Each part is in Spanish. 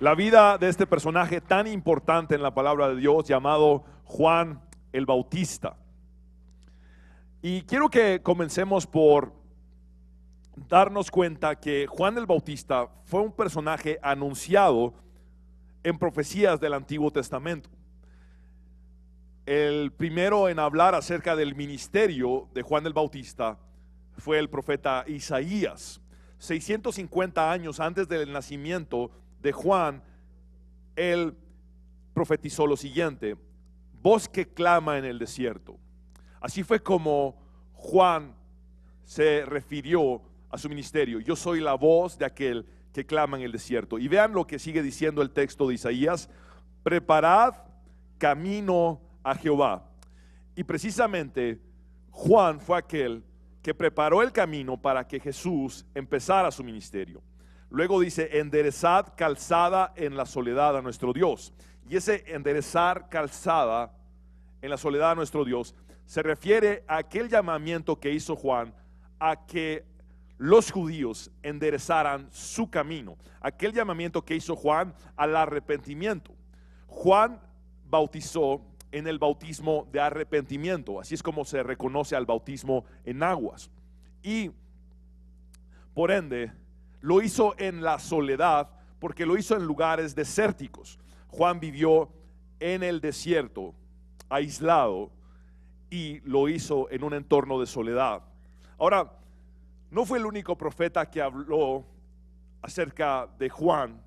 la vida de este personaje tan importante en la palabra de Dios llamado Juan el Bautista. Y quiero que comencemos por darnos cuenta que Juan el Bautista fue un personaje anunciado en profecías del Antiguo Testamento. El primero en hablar acerca del ministerio de Juan el Bautista fue el profeta Isaías. 650 años antes del nacimiento de Juan, él profetizó lo siguiente: voz que clama en el desierto. Así fue como Juan se refirió a su ministerio. Yo soy la voz de aquel que clama en el desierto. Y vean lo que sigue diciendo el texto de Isaías: preparad camino a Jehová. Y precisamente Juan fue aquel que preparó el camino para que Jesús empezara su ministerio. Luego dice: enderezad calzada en la soledad a nuestro Dios. Y ese enderezar calzada en la soledad a nuestro Dios se refiere a aquel llamamiento que hizo Juan a que los judíos enderezaran su camino. Aquel llamamiento que hizo Juan al arrepentimiento. Juan bautizó en el bautismo de arrepentimiento. Así es como se reconoce al bautismo en aguas. Y por ende lo hizo en la soledad, porque lo hizo en lugares desérticos. Juan vivió en el desierto, aislado, y lo hizo en un entorno de soledad. Ahora, no fue el único profeta que habló acerca de Juan,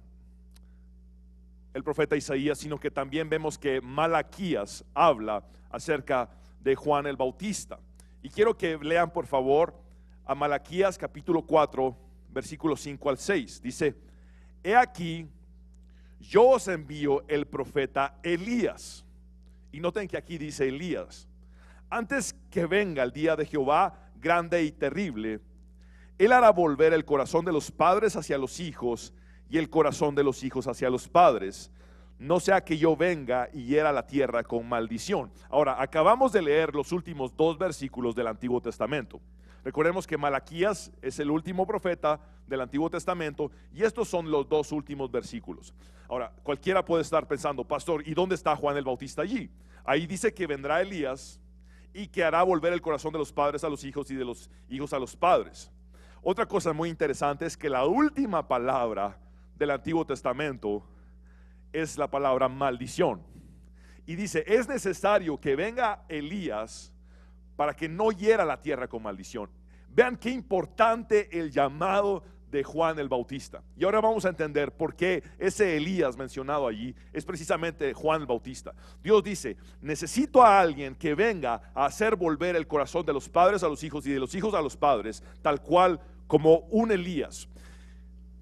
el profeta Isaías, sino que también vemos que Malaquías habla acerca de Juan el Bautista. Y quiero que lean por favor a Malaquías capítulo 4, versículos 5 al 6. Dice: he aquí, yo os envío el profeta Elías. Y noten que aquí dice Elías. Antes que venga el día de Jehová grande y terrible, él hará volver el corazón de los padres hacia los hijos y el corazón de los hijos hacia los padres, no sea que yo venga y hiera la tierra con maldición. Ahora, acabamos de leer los últimos dos versículos del Antiguo Testamento. Recordemos que Malaquías es el último profeta del Antiguo Testamento y estos son los dos últimos versículos. Ahora, cualquiera puede estar pensando: pastor, ¿y dónde está Juan el Bautista allí? Ahí dice que vendrá Elías y que hará volver el corazón de los padres a los hijos y de los hijos a los padres. Otra cosa muy interesante es que la última palabra del Antiguo Testamento es la palabra maldición. Y dice: es necesario que venga Elías para que no hiera la tierra con maldición. Vean qué importante el llamado de Juan el Bautista. Y ahora vamos a entender por qué ese Elías mencionado allí es precisamente Juan el Bautista. Dios dice: necesito a alguien que venga a hacer volver el corazón de los padres a los hijos y de los hijos a los padres, tal cual como un Elías,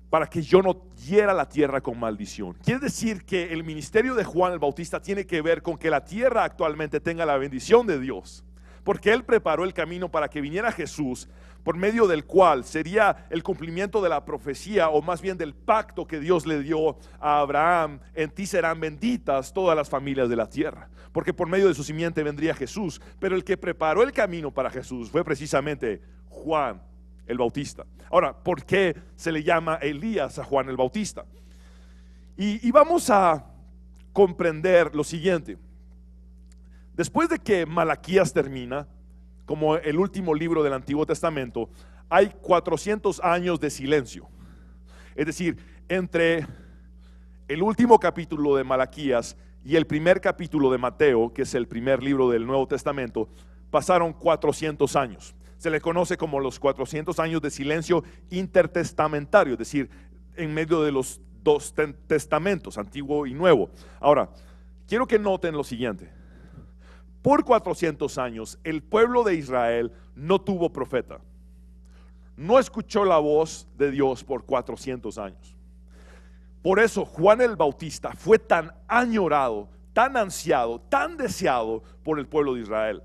para que yo no hiera la tierra con maldición. Quiere decir que el ministerio de Juan el Bautista tiene que ver con que la tierra actualmente tenga la bendición de Dios, porque él preparó el camino para que viniera Jesús, por medio del cual sería el cumplimiento de la profecía, o más bien del pacto que Dios le dio a Abraham: en ti serán benditas todas las familias de la tierra, porque por medio de su simiente vendría Jesús. Pero el que preparó el camino para Jesús fue precisamente Juan el Bautista. Ahora, ¿por qué se le llama Elías a Juan el Bautista? Y vamos a comprender lo siguiente. Después de que Malaquías termina como el último libro del Antiguo Testamento, hay 400 años de silencio. Es decir, entre el último capítulo de Malaquías y el primer capítulo de Mateo, que es el primer libro del Nuevo Testamento, pasaron 400 años. Se le conoce como los 400 años de silencio intertestamentario, es decir, en medio de los dos testamentos, Antiguo y Nuevo. Ahora, quiero que noten lo siguiente: por 400 años el pueblo de Israel no tuvo profeta, no escuchó la voz de Dios por 400 años. Por eso Juan el Bautista fue tan añorado, tan ansiado, tan deseado por el pueblo de Israel.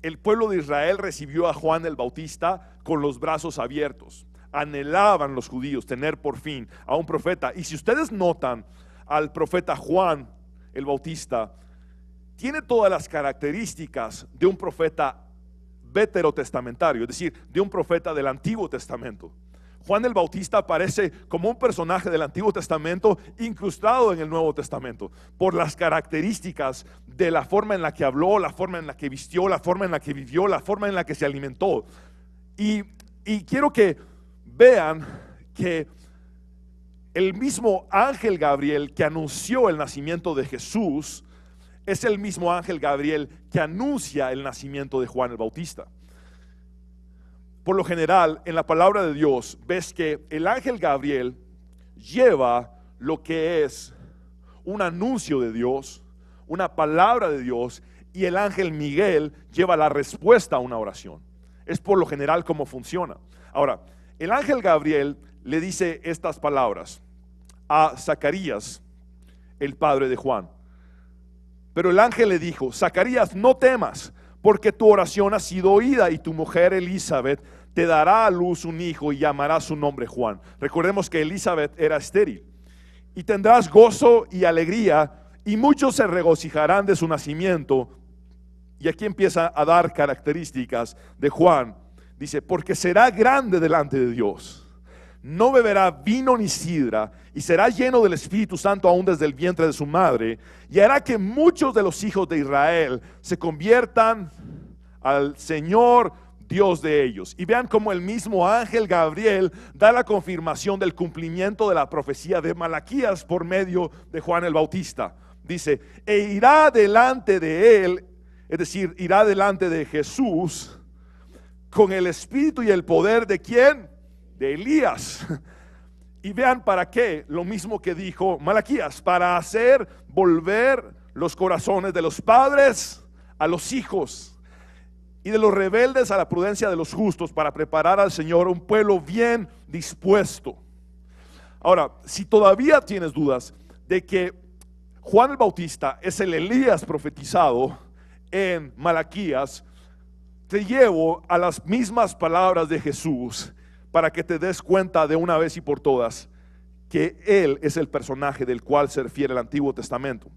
El pueblo de Israel recibió a Juan el Bautista con los brazos abiertos. Anhelaban los judíos tener por fin a un profeta. Y si ustedes notan, al profeta Juan el Bautista tiene todas las características de un profeta veterotestamentario, es decir, de un profeta del Antiguo Testamento. Juan el Bautista aparece como un personaje del Antiguo Testamento incrustado en el Nuevo Testamento por las características de la forma en la que habló, la forma en la que vistió, la forma en la que vivió, la forma en la que se alimentó. Y quiero que vean que el mismo ángel Gabriel que anunció el nacimiento de Jesús es el mismo ángel Gabriel que anuncia el nacimiento de Juan el Bautista. Por lo general, en la palabra de Dios, ves que el ángel Gabriel lleva lo que es un anuncio de Dios, una palabra de Dios, y el ángel Miguel lleva la respuesta a una oración. Es por lo general como funciona. Ahora, el ángel Gabriel le dice estas palabras a Zacarías, el padre de Juan. Pero el ángel le dijo: Zacarías, no temas, porque tu oración ha sido oída, y tu mujer Elizabeth te dará a luz un hijo y llamará su nombre Juan. Recordemos que Elizabeth era estéril. Y tendrás gozo y alegría, y muchos se regocijarán de su nacimiento. Y aquí empieza a dar características de Juan. Dice: porque será grande delante de Dios. No beberá vino ni sidra, y será lleno del Espíritu Santo aún desde el vientre de su madre, y hará que muchos de los hijos de Israel se conviertan al Señor Dios de ellos. Y vean cómo el mismo ángel Gabriel da la confirmación del cumplimiento de la profecía de Malaquías por medio de Juan el Bautista. Dice: e irá delante de él, es decir, irá delante de Jesús con el espíritu y el poder de ¿quién? De Elías. Y vean para qué, lo mismo que dijo Malaquías: para hacer volver los corazones de los padres a los hijos, y de los rebeldes a la prudencia de los justos, para preparar al Señor un pueblo bien dispuesto. Ahora, si todavía tienes dudas de que Juan el Bautista es el Elías profetizado en Malaquías, te llevo a las mismas palabras de Jesús para que te des cuenta de una vez y por todas que Él es el personaje del cual se refiere el Antiguo Testamento.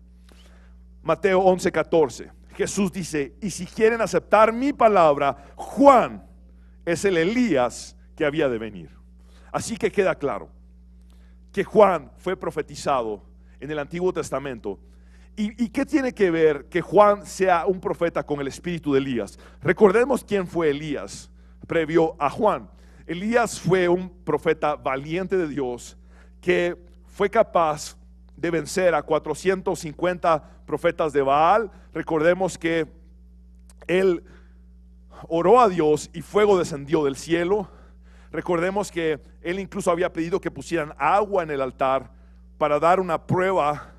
Mateo 11:14. Jesús dice: y si quieren aceptar mi palabra, Juan es el Elías que había de venir. Así que queda claro que Juan fue profetizado en el Antiguo Testamento. ¿Y qué tiene que ver que Juan sea un profeta con el espíritu de Elías? Recordemos quién fue Elías previo a Juan. Elías fue un profeta valiente de Dios que fue capaz de vencer a 450 profetas de Baal. Recordemos que él oró a Dios y fuego descendió del cielo. Recordemos que él incluso había pedido que pusieran agua en el altar para dar una prueba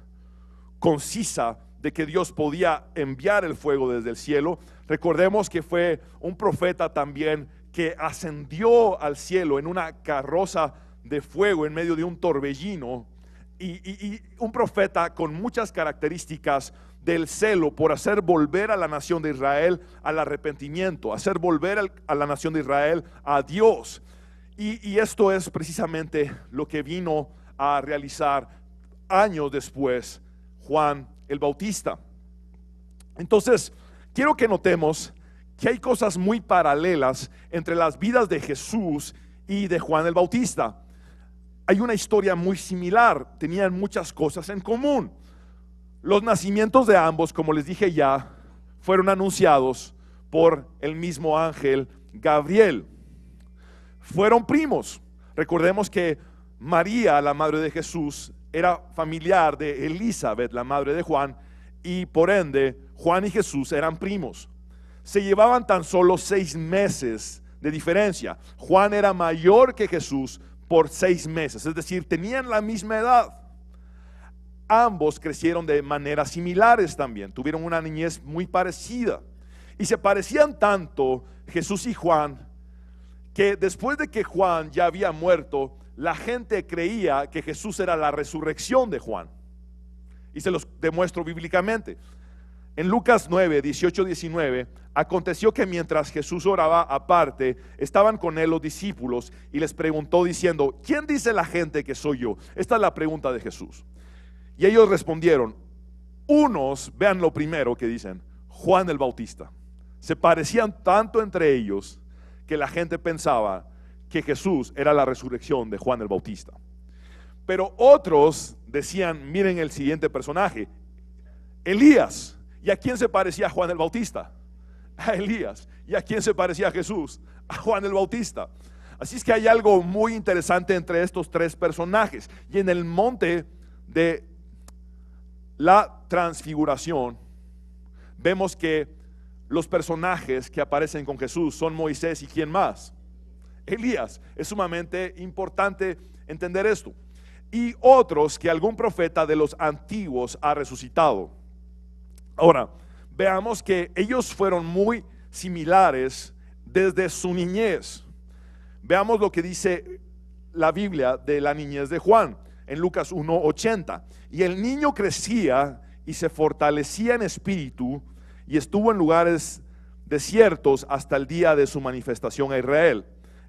concisa de que Dios podía enviar el fuego desde el cielo. Recordemos que fue un profeta también que ascendió al cielo en una carroza de fuego en medio de un torbellino, y un profeta con muchas características del celo por hacer volver a la nación de Israel al arrepentimiento, hacer volver a la nación de Israel a Dios. Y esto es precisamente lo que vino a realizar años después Juan el Bautista. Entonces, quiero que notemos que hay cosas muy paralelas entre las vidas de Jesús y de Juan el Bautista. Hay una historia muy similar, tenían muchas cosas en común. Los nacimientos de ambos, como les dije ya, fueron anunciados por el mismo ángel Gabriel. Fueron primos. Recordemos que María, la madre de Jesús, era familiar de Elizabeth, la madre de Juan, y por ende Juan y Jesús eran primos. Se llevaban tan solo 6 meses de diferencia. Juan era mayor que Jesús por 6 meses, es decir, tenían la misma edad. Ambos crecieron de maneras similares también, tuvieron una niñez muy parecida y se parecían tanto Jesús y Juan que después de que Juan ya había muerto, la gente creía que Jesús era la resurrección de Juan, y se los demuestro bíblicamente. En Lucas 9, 18, 19, aconteció que mientras Jesús oraba aparte, estaban con él los discípulos y les preguntó diciendo: ¿quién dice la gente que soy yo? Esta es la pregunta de Jesús. Y ellos respondieron, unos, vean lo primero que dicen, Juan el Bautista. Se parecían tanto entre ellos que la gente pensaba que Jesús era la resurrección de Juan el Bautista. Pero otros decían, miren el siguiente personaje, Elías. ¿Y a quién se parecía Juan el Bautista? A Elías. ¿Y a quién se parecía Jesús? A Juan el Bautista. Así es que hay algo muy interesante entre estos tres personajes. Y en el monte de la transfiguración vemos que los personajes que aparecen con Jesús son Moisés y ¿quién más? Elías. Es sumamente importante entender esto. Y otros que algún profeta de los antiguos ha resucitado. Ahora, veamos que ellos fueron muy similares desde su niñez. Veamos lo que dice la Biblia de la niñez de Juan en Lucas 1:80. Y el niño crecía y se fortalecía en espíritu y estuvo en lugares desiertos hasta el día de su manifestación a Israel.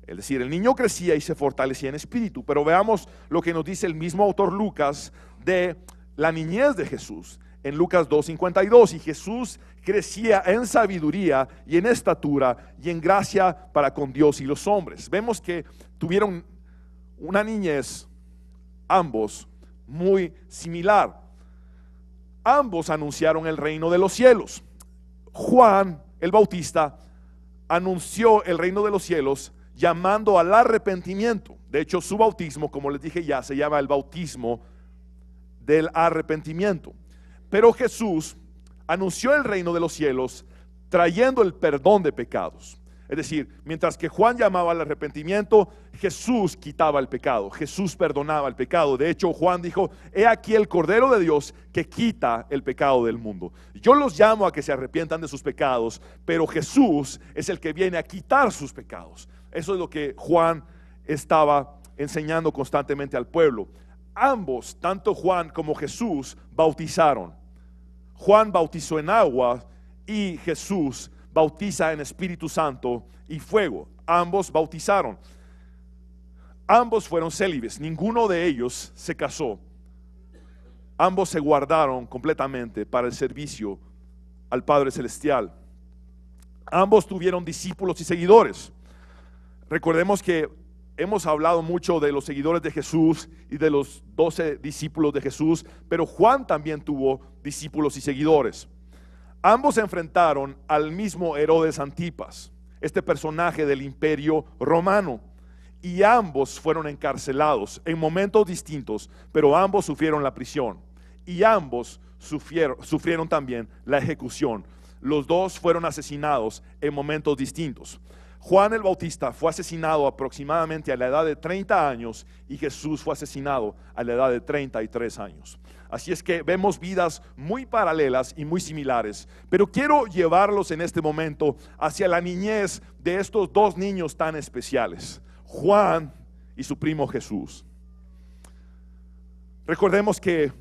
Es decir, el niño crecía y se fortalecía en espíritu. Pero veamos lo que nos dice el mismo autor Lucas de la niñez de Jesús en Lucas 2:52. Y Jesús crecía en sabiduría y en estatura y en gracia para con Dios y los hombres. Vemos que tuvieron una niñez ambos muy similar. Ambos anunciaron el reino de los cielos. Juan el Bautista anunció el reino de los cielos llamando al arrepentimiento. De hecho, su bautismo, como les dije ya, se llama el bautismo del arrepentimiento. Pero Jesús anunció el reino de los cielos trayendo el perdón de pecados. Es decir, mientras que Juan llamaba al arrepentimiento, Jesús quitaba el pecado, Jesús perdonaba el pecado. De hecho, Juan dijo, he aquí el Cordero de Dios que quita el pecado del mundo. Yo los llamo a que se arrepientan de sus pecados, pero Jesús es el que viene a quitar sus pecados. Eso es lo que Juan estaba enseñando constantemente al pueblo. Ambos, tanto Juan como Jesús, bautizaron. Juan bautizó en agua y Jesús bautiza en Espíritu Santo y fuego. Ambos bautizaron. Ambos fueron célibes. Ninguno de ellos se casó. Ambos se guardaron completamente para el servicio al Padre Celestial. Ambos tuvieron discípulos y seguidores. Recordemos que hemos hablado mucho de los seguidores de Jesús y de los 12 discípulos de Jesús, pero Juan también tuvo discípulos y seguidores. Ambos se enfrentaron al mismo Herodes Antipas, este personaje del Imperio Romano, y ambos fueron encarcelados en momentos distintos, pero ambos sufrieron la prisión y ambos sufrieron también la ejecución. Los dos fueron asesinados en momentos distintos. Juan el Bautista fue asesinado aproximadamente a la edad de 30 años y Jesús fue asesinado a la edad de 33 años. Así es que vemos vidas muy paralelas y muy similares, pero quiero llevarlos en este momento hacia la niñez de estos dos niños tan especiales, Juan y su primo Jesús. Recordemos que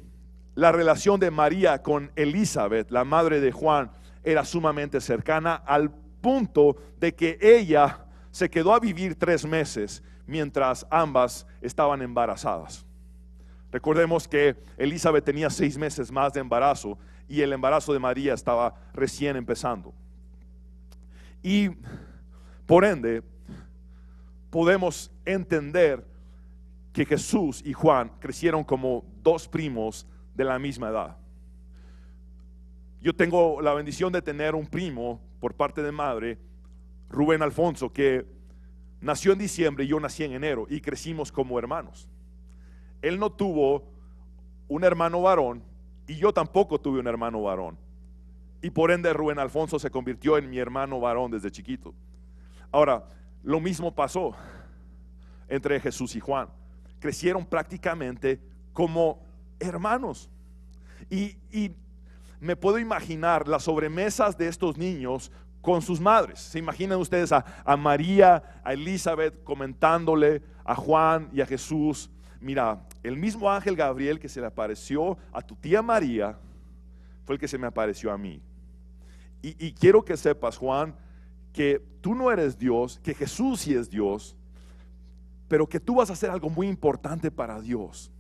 la relación de María con Elizabeth, la madre de Juan, era sumamente cercana al punto de que ella se quedó a vivir 3 meses mientras ambas estaban embarazadas. Recordemos que Elizabeth tenía 6 meses más de embarazo y el embarazo de María estaba recién empezando. Y por ende podemos entender que Jesús y Juan crecieron como dos primos de la misma edad. Yo tengo la bendición de tener un primo por parte de madre, Rubén Alfonso, que nació en diciembre y yo nací en enero y crecimos como hermanos. Él no tuvo un hermano varón y yo tampoco tuve un hermano varón, y por ende Rubén Alfonso se convirtió en mi hermano varón desde chiquito. Ahora, lo mismo pasó entre Jesús y Juan. Crecieron prácticamente como hermanos y me puedo imaginar las sobremesas de estos niños con sus madres. ¿Se imaginan ustedes a María, a Elizabeth comentándole a Juan y a Jesús? Mira, el mismo ángel Gabriel que se le apareció a tu tía María fue el que se me apareció a mí. Y quiero que sepas, Juan, que tú no eres Dios, que Jesús sí es Dios, pero que tú vas a hacer algo muy importante para Dios.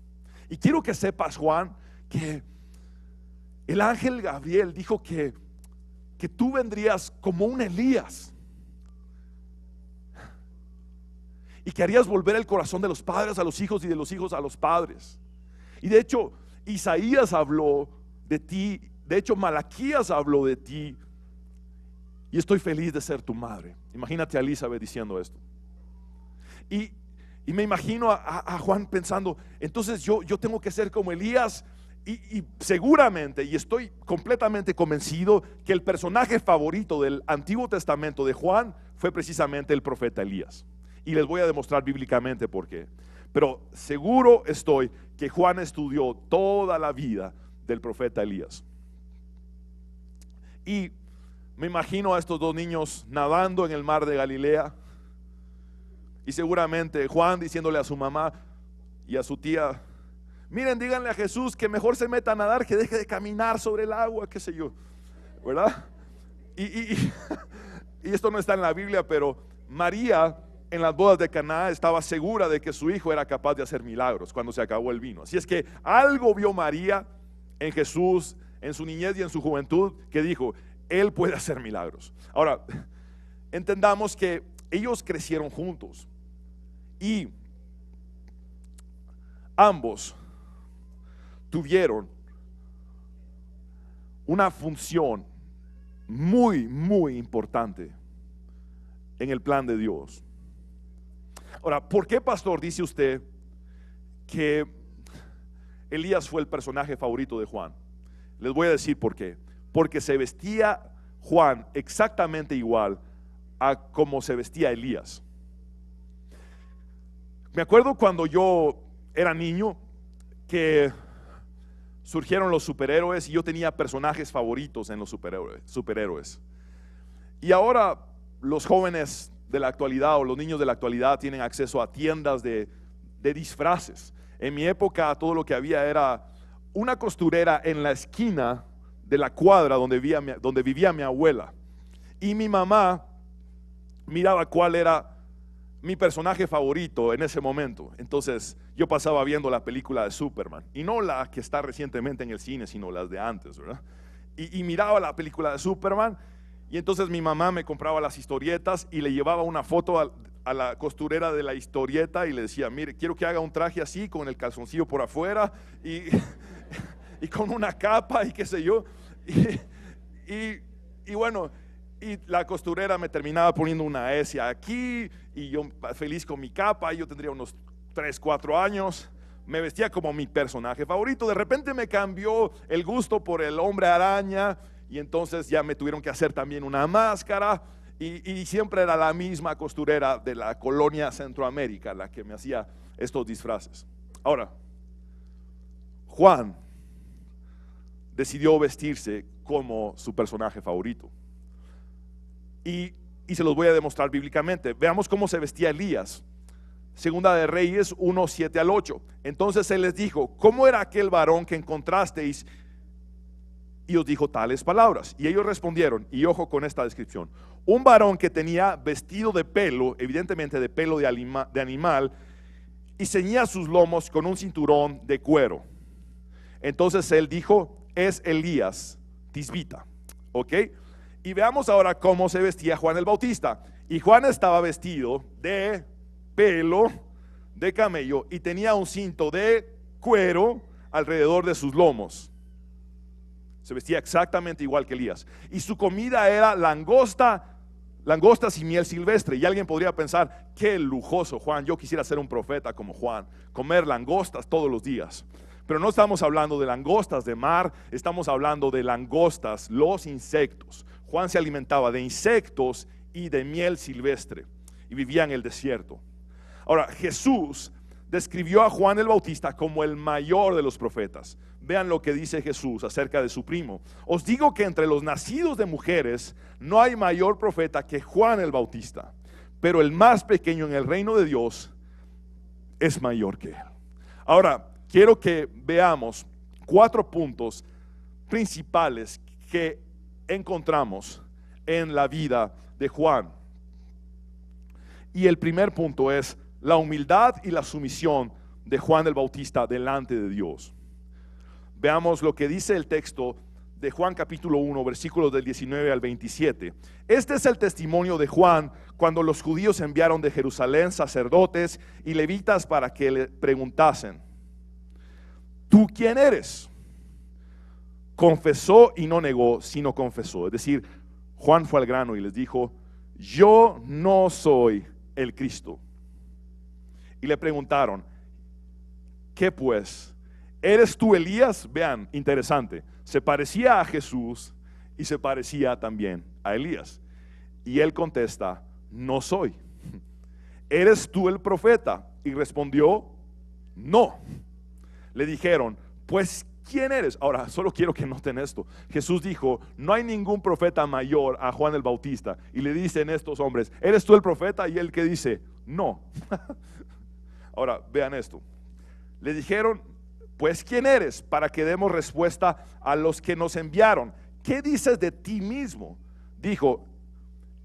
Y quiero que sepas, Juan, que el ángel Gabriel dijo que tú vendrías como un Elías. y que harías volver el corazón de los padres a los hijos y de los hijos a los padres. Y de hecho, Isaías habló de ti, de hecho Malaquías habló de ti, y estoy feliz de ser tu madre. Imagínate a Elizabeth diciendo esto. Y me imagino a Juan pensando, entonces yo tengo que ser como Elías. Y seguramente, y estoy completamente convencido, que el personaje favorito del Antiguo Testamento de Juan fue precisamente el profeta Elías. Y les voy a demostrar bíblicamente por qué. Pero seguro estoy que Juan estudió toda la vida del profeta Elías. Y me imagino a estos dos niños nadando en el mar de Galilea. Y seguramente Juan diciéndole a su mamá y a su tía: miren, díganle a Jesús que mejor se meta a nadar, que deje de caminar sobre el agua, qué sé yo, ¿verdad? Y esto no está en la Biblia, pero María en las bodas de Caná estaba segura de que su hijo era capaz de hacer milagros cuando se acabó el vino. Así es que algo vio María en Jesús, en su niñez y en su juventud, que dijo: él puede hacer milagros. Ahora, entendamos que ellos crecieron juntos y ambos tuvieron una función muy, muy importante en el plan de Dios. Ahora, ¿por qué, pastor, dice usted que Elías fue el personaje favorito de Juan? Les voy a decir por qué. Porque se vestía Juan exactamente igual a como se vestía Elías. Me acuerdo cuando yo era niño que surgieron los superhéroes y yo tenía personajes favoritos en los superhéroes. Y ahora los jóvenes de la actualidad o los niños de la actualidad tienen acceso a tiendas de disfraces. En mi época todo lo que había era una costurera en la esquina de la cuadra donde vivía mi abuela. Y mi mamá miraba cuál era mi personaje favorito en ese momento. Entonces yo pasaba viendo la película de Superman, y no la que está recientemente en el cine, sino las de antes, ¿verdad? Y miraba la película de Superman, y entonces mi mamá me compraba las historietas y le llevaba una foto a la costurera de la historieta y le decía: mire, quiero que haga un traje así, con el calzoncillo por afuera y con una capa y qué sé yo. Y bueno, y la costurera me terminaba poniendo una S aquí, y yo feliz con mi capa. Y yo tendría unos 3, 4 años, me vestía como mi personaje favorito. De repente me cambió el gusto por el hombre araña, y entonces ya me tuvieron que hacer también una máscara, y siempre era la misma costurera de la colonia Centroamérica la que me hacía estos disfraces. Ahora, Juan decidió vestirse como su personaje favorito. Y se los voy a demostrar bíblicamente. Veamos cómo se vestía Elías. Segunda de Reyes 1, 7 al 8. Entonces él les dijo: ¿cómo era aquel varón que encontrasteis? Y os dijo tales palabras. Y ellos respondieron, y ojo con esta descripción: un varón que tenía vestido de pelo, evidentemente de pelo de animal, y ceñía sus lomos con un cinturón de cuero. Entonces él dijo: es Elías Tisbita. ¿Ok? Y veamos ahora cómo se vestía Juan el Bautista. Y Juan estaba vestido de pelo de camello y tenía un cinto de cuero alrededor de sus lomos. Se vestía exactamente igual que Elías. Y su comida era langostas y miel silvestre. Y alguien podría pensar: qué lujoso Juan, yo quisiera ser un profeta como Juan, comer langostas todos los días. Pero no estamos hablando de langostas de mar, estamos hablando de langostas, los insectos. Juan se alimentaba de insectos y de miel silvestre y vivía en el desierto. Ahora, Jesús describió a Juan el Bautista como el mayor de los profetas. Vean lo que dice Jesús acerca de su primo: os digo que entre los nacidos de mujeres no hay mayor profeta que Juan el Bautista, pero el más pequeño en el reino de Dios es mayor que él. Ahora, quiero que veamos 4 puntos principales que encontramos en la vida de Juan. Y el primer punto es la humildad y la sumisión de Juan el Bautista delante de Dios. Veamos lo que dice el texto de Juan capítulo 1, versículos del 19 al 27. Este es el testimonio de Juan cuando los judíos enviaron de Jerusalén sacerdotes y levitas para que le preguntasen: ¿tú quién eres? Confesó y no negó, sino confesó. Es decir, Juan fue al grano y les dijo: yo no soy el Cristo. Y le preguntaron: ¿qué pues? ¿Eres tú Elías? Vean, interesante. Se parecía a Jesús y se parecía también a Elías. Y él contesta: no soy. ¿Eres tú el profeta? Y respondió: no. Le dijeron: pues ¿quién eres? Ahora, solo quiero que noten esto. Jesús dijo: no hay ningún profeta mayor a Juan el Bautista. Y le dicen estos hombres: ¿eres tú el profeta? Y él que dice: no. Ahora, vean esto. Le dijeron: pues ¿quién eres? Para que demos respuesta a los que nos enviaron. ¿Qué dices de ti mismo? Dijo,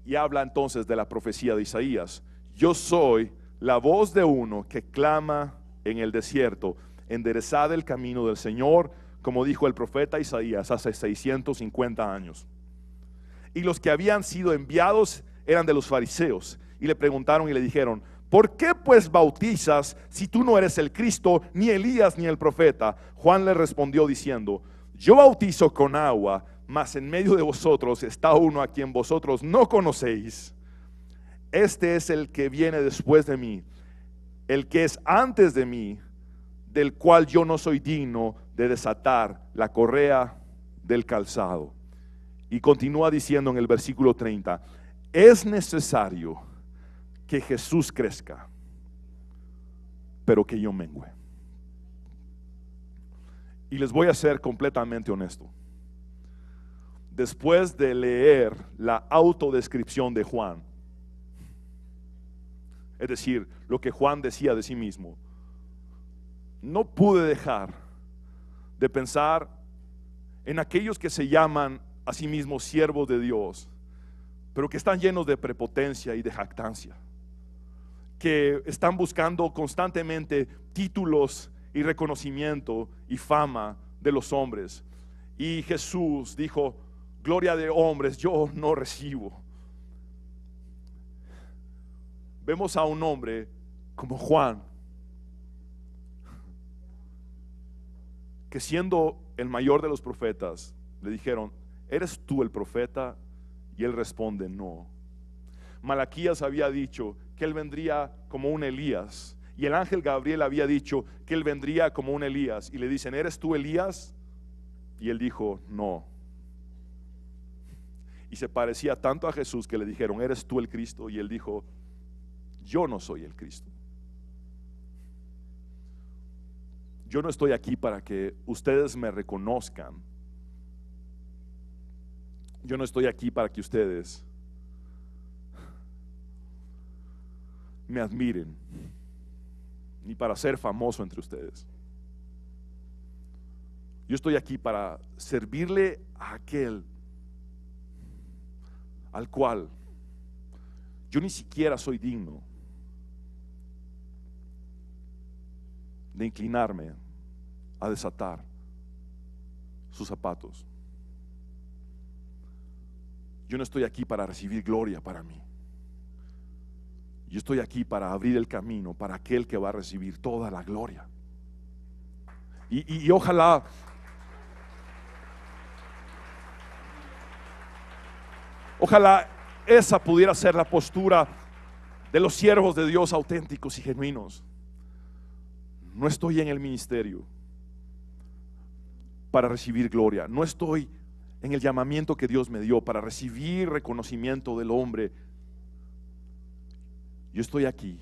y habla entonces de la profecía de Isaías: yo soy la voz de uno que clama en el desierto, enderezad el camino del Señor, como dijo el profeta Isaías hace 650 años. Y los que habían sido enviados eran de los fariseos, y le preguntaron y le dijeron: ¿por qué pues bautizas si tú no eres el Cristo, ni Elías, ni el profeta? Juan le respondió diciendo: yo bautizo con agua, mas en medio de vosotros está uno a quien vosotros no conocéis. Este es el que viene después de mí, el que es antes de mí, del cual yo no soy digno de desatar la correa del calzado. Y continúa diciendo en el versículo 30: es necesario que Jesús crezca, pero que yo mengüe. Y les voy a ser completamente honesto. Después de leer la autodescripción de Juan, es decir, lo que Juan decía de sí mismo, no pude dejar de pensar en aquellos que se llaman a sí mismos siervos de Dios, pero que están llenos de prepotencia y de jactancia, que están buscando constantemente títulos y reconocimiento y fama de los hombres. Y Jesús dijo: gloria de hombres yo no recibo. Vemos a un hombre como Juan, que siendo el mayor de los profetas, le dijeron: ¿eres tú el profeta? Y él responde: no. Malaquías había dicho que él vendría como un Elías, y el ángel Gabriel había dicho que él vendría como un Elías, y le dicen: ¿eres tú Elías? Y él dijo: no. Y se parecía tanto a Jesús que le dijeron: ¿eres tú el Cristo? Y él dijo: yo no soy el Cristo. Yo no estoy aquí para que ustedes me reconozcan. Yo no estoy aquí para que ustedes me admiren, ni para ser famoso entre ustedes. Yo estoy aquí para servirle a aquel al cual yo ni siquiera soy digno de inclinarme a desatar sus zapatos. Yo no estoy aquí para recibir gloria para mí. Yo estoy aquí para abrir el camino para aquel que va a recibir toda la gloria. Y ojalá esa pudiera ser la postura de los siervos de Dios auténticos y genuinos. No estoy en el ministerio para recibir gloria. No estoy en el llamamiento que Dios me dio para recibir reconocimiento del hombre. Yo estoy aquí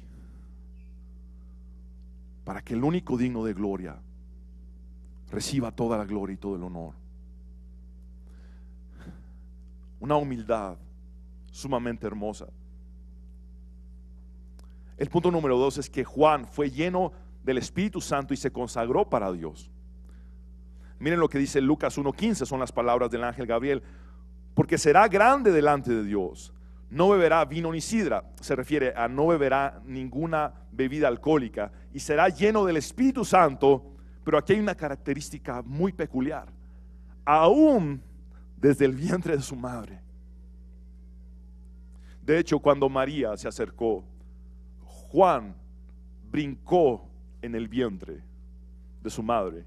para que el único digno de gloria reciba toda la gloria y todo el honor. Una humildad sumamente hermosa. El punto número 2 es que Juan fue lleno del Espíritu Santo y se consagró para Dios. Miren lo que dice Lucas 1:15, son las palabras del ángel Gabriel: porque será grande delante de Dios, no beberá vino ni sidra, se refiere a no beberá ninguna bebida alcohólica, y será lleno del Espíritu Santo. Pero aquí hay una característica muy peculiar: aún desde el vientre de su madre. De hecho, cuando María se acercó, Juan brincó en el vientre de su madre,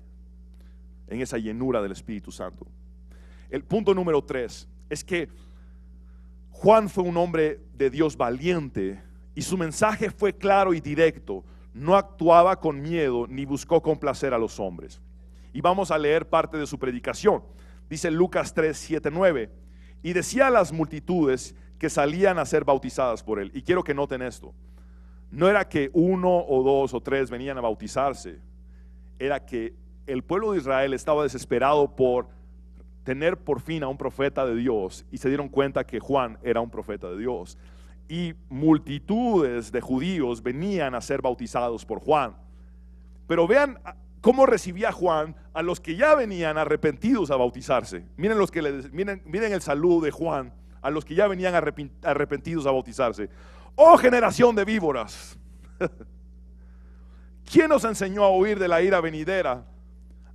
en esa llenura del Espíritu Santo. El punto número 3 es que Juan fue un hombre de Dios valiente y su mensaje fue claro y directo. No actuaba con miedo ni buscó complacer a los hombres. Y vamos a leer parte de su predicación. Dice Lucas 3, 7, 9. Y decía a las multitudes que salían a ser bautizadas por él. Y quiero que noten esto. No era que 1 o 2 o 3 venían a bautizarse. Era que el pueblo de Israel estaba desesperado por tener por fin a un profeta de Dios, y se dieron cuenta que Juan era un profeta de Dios, y multitudes de judíos venían a ser bautizados por Juan. Pero vean cómo recibía Juan a los que ya venían arrepentidos a bautizarse. Miren miren el saludo de Juan a los que ya venían arrepentidos a bautizarse. Oh generación de víboras, ¿quién os enseñó a huir de la ira venidera?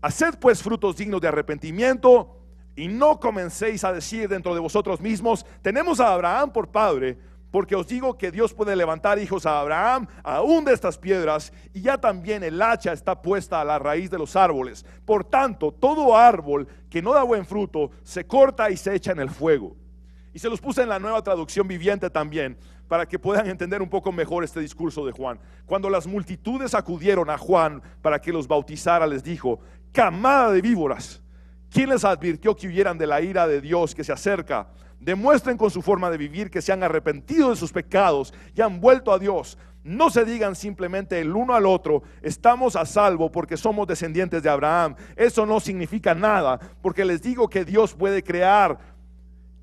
Haced pues frutos dignos de arrepentimiento, y no comencéis a decir dentro de vosotros mismos: tenemos a Abraham por padre, porque os digo que Dios puede levantar hijos a Abraham aún de estas piedras, y ya también el hacha está puesta a la raíz de los árboles. Por tanto, todo árbol que no da buen fruto se corta y se echa en el fuego. Y se los puse en la Nueva Traducción Viviente también, para que puedan entender un poco mejor este discurso de Juan. Cuando las multitudes acudieron a Juan para que los bautizara, les dijo: camada de víboras, ¿quién les advirtió que huyeran de la ira de Dios que se acerca? Demuestren con su forma de vivir que se han arrepentido de sus pecados y han vuelto a Dios. No se digan simplemente el uno al otro: estamos a salvo porque somos descendientes de Abraham. Eso no significa nada, porque les digo que Dios puede crear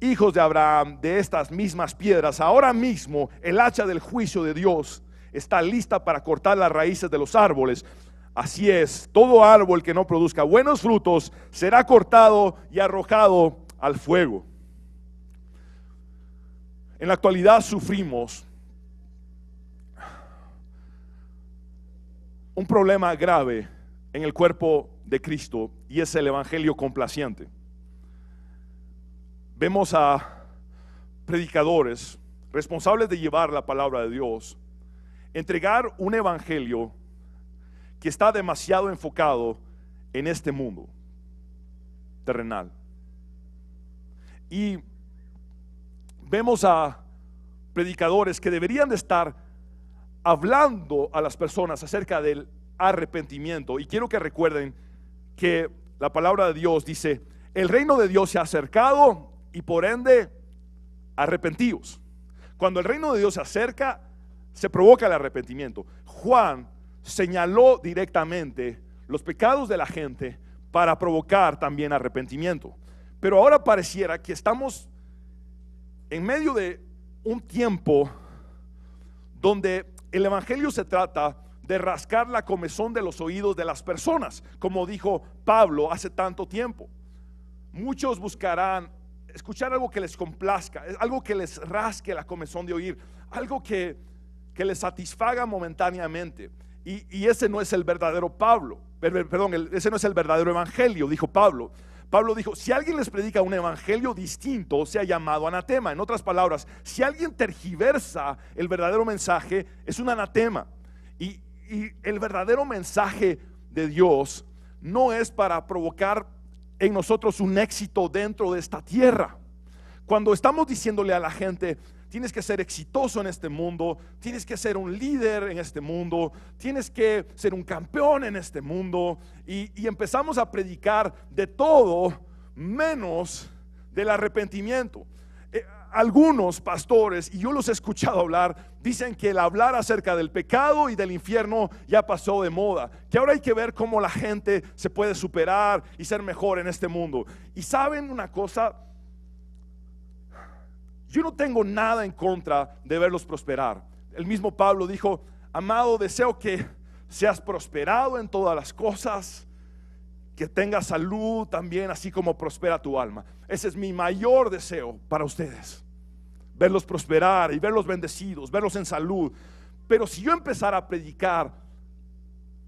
hijos de Abraham de estas mismas piedras. Ahora mismo el hacha del juicio de Dios está lista para cortar las raíces de los árboles. Así es, todo árbol que no produzca buenos frutos será cortado y arrojado al fuego. En la actualidad sufrimos un problema grave en el cuerpo de Cristo, y es el evangelio complaciente. Vemos a predicadores responsables de llevar la palabra de Dios entregar un evangelio que está demasiado enfocado en este mundo terrenal. Y vemos a predicadores que deberían de estar hablando a las personas acerca del arrepentimiento. Y quiero que recuerden que la palabra de Dios dice: el reino de Dios se ha acercado, y por ende arrepentíos. Cuando el reino de Dios se acerca, se provoca el arrepentimiento. Juan señaló directamente los pecados de la gente para provocar también arrepentimiento. Pero ahora pareciera que estamos en medio de un tiempo donde el evangelio se trata de rascar la comezón de los oídos de las personas, como dijo Pablo hace tanto tiempo. Muchos buscarán escuchar algo que les complazca, algo que les rasque la comezón de oír, algo que les satisfaga momentáneamente. Y ese no es el verdadero ese no es el verdadero evangelio, dijo Pablo. Pablo dijo: si alguien les predica un evangelio distinto, sea llamado anatema. En otras palabras, si alguien tergiversa el verdadero mensaje, es un anatema. Y el verdadero mensaje de Dios no es para provocar en nosotros un éxito dentro de esta tierra. Cuando estamos diciéndole a la gente: tienes que ser exitoso en este mundo, tienes que ser un líder en este mundo, tienes que ser un campeón en este mundo, y empezamos a predicar de todo menos del arrepentimiento. Algunos pastores, y yo los he escuchado hablar, dicen que el hablar acerca del pecado y del infierno ya pasó de moda, que ahora hay que ver cómo la gente se puede superar y ser mejor en este mundo. Y saben una cosa, yo no tengo nada en contra de verlos prosperar. El mismo Pablo dijo: amado, deseo que seas prosperado en todas las cosas, que tengas salud también, así como prospera tu alma. Ese es mi mayor deseo para ustedes, verlos prosperar y verlos bendecidos, verlos en salud. Pero si yo empezara a predicar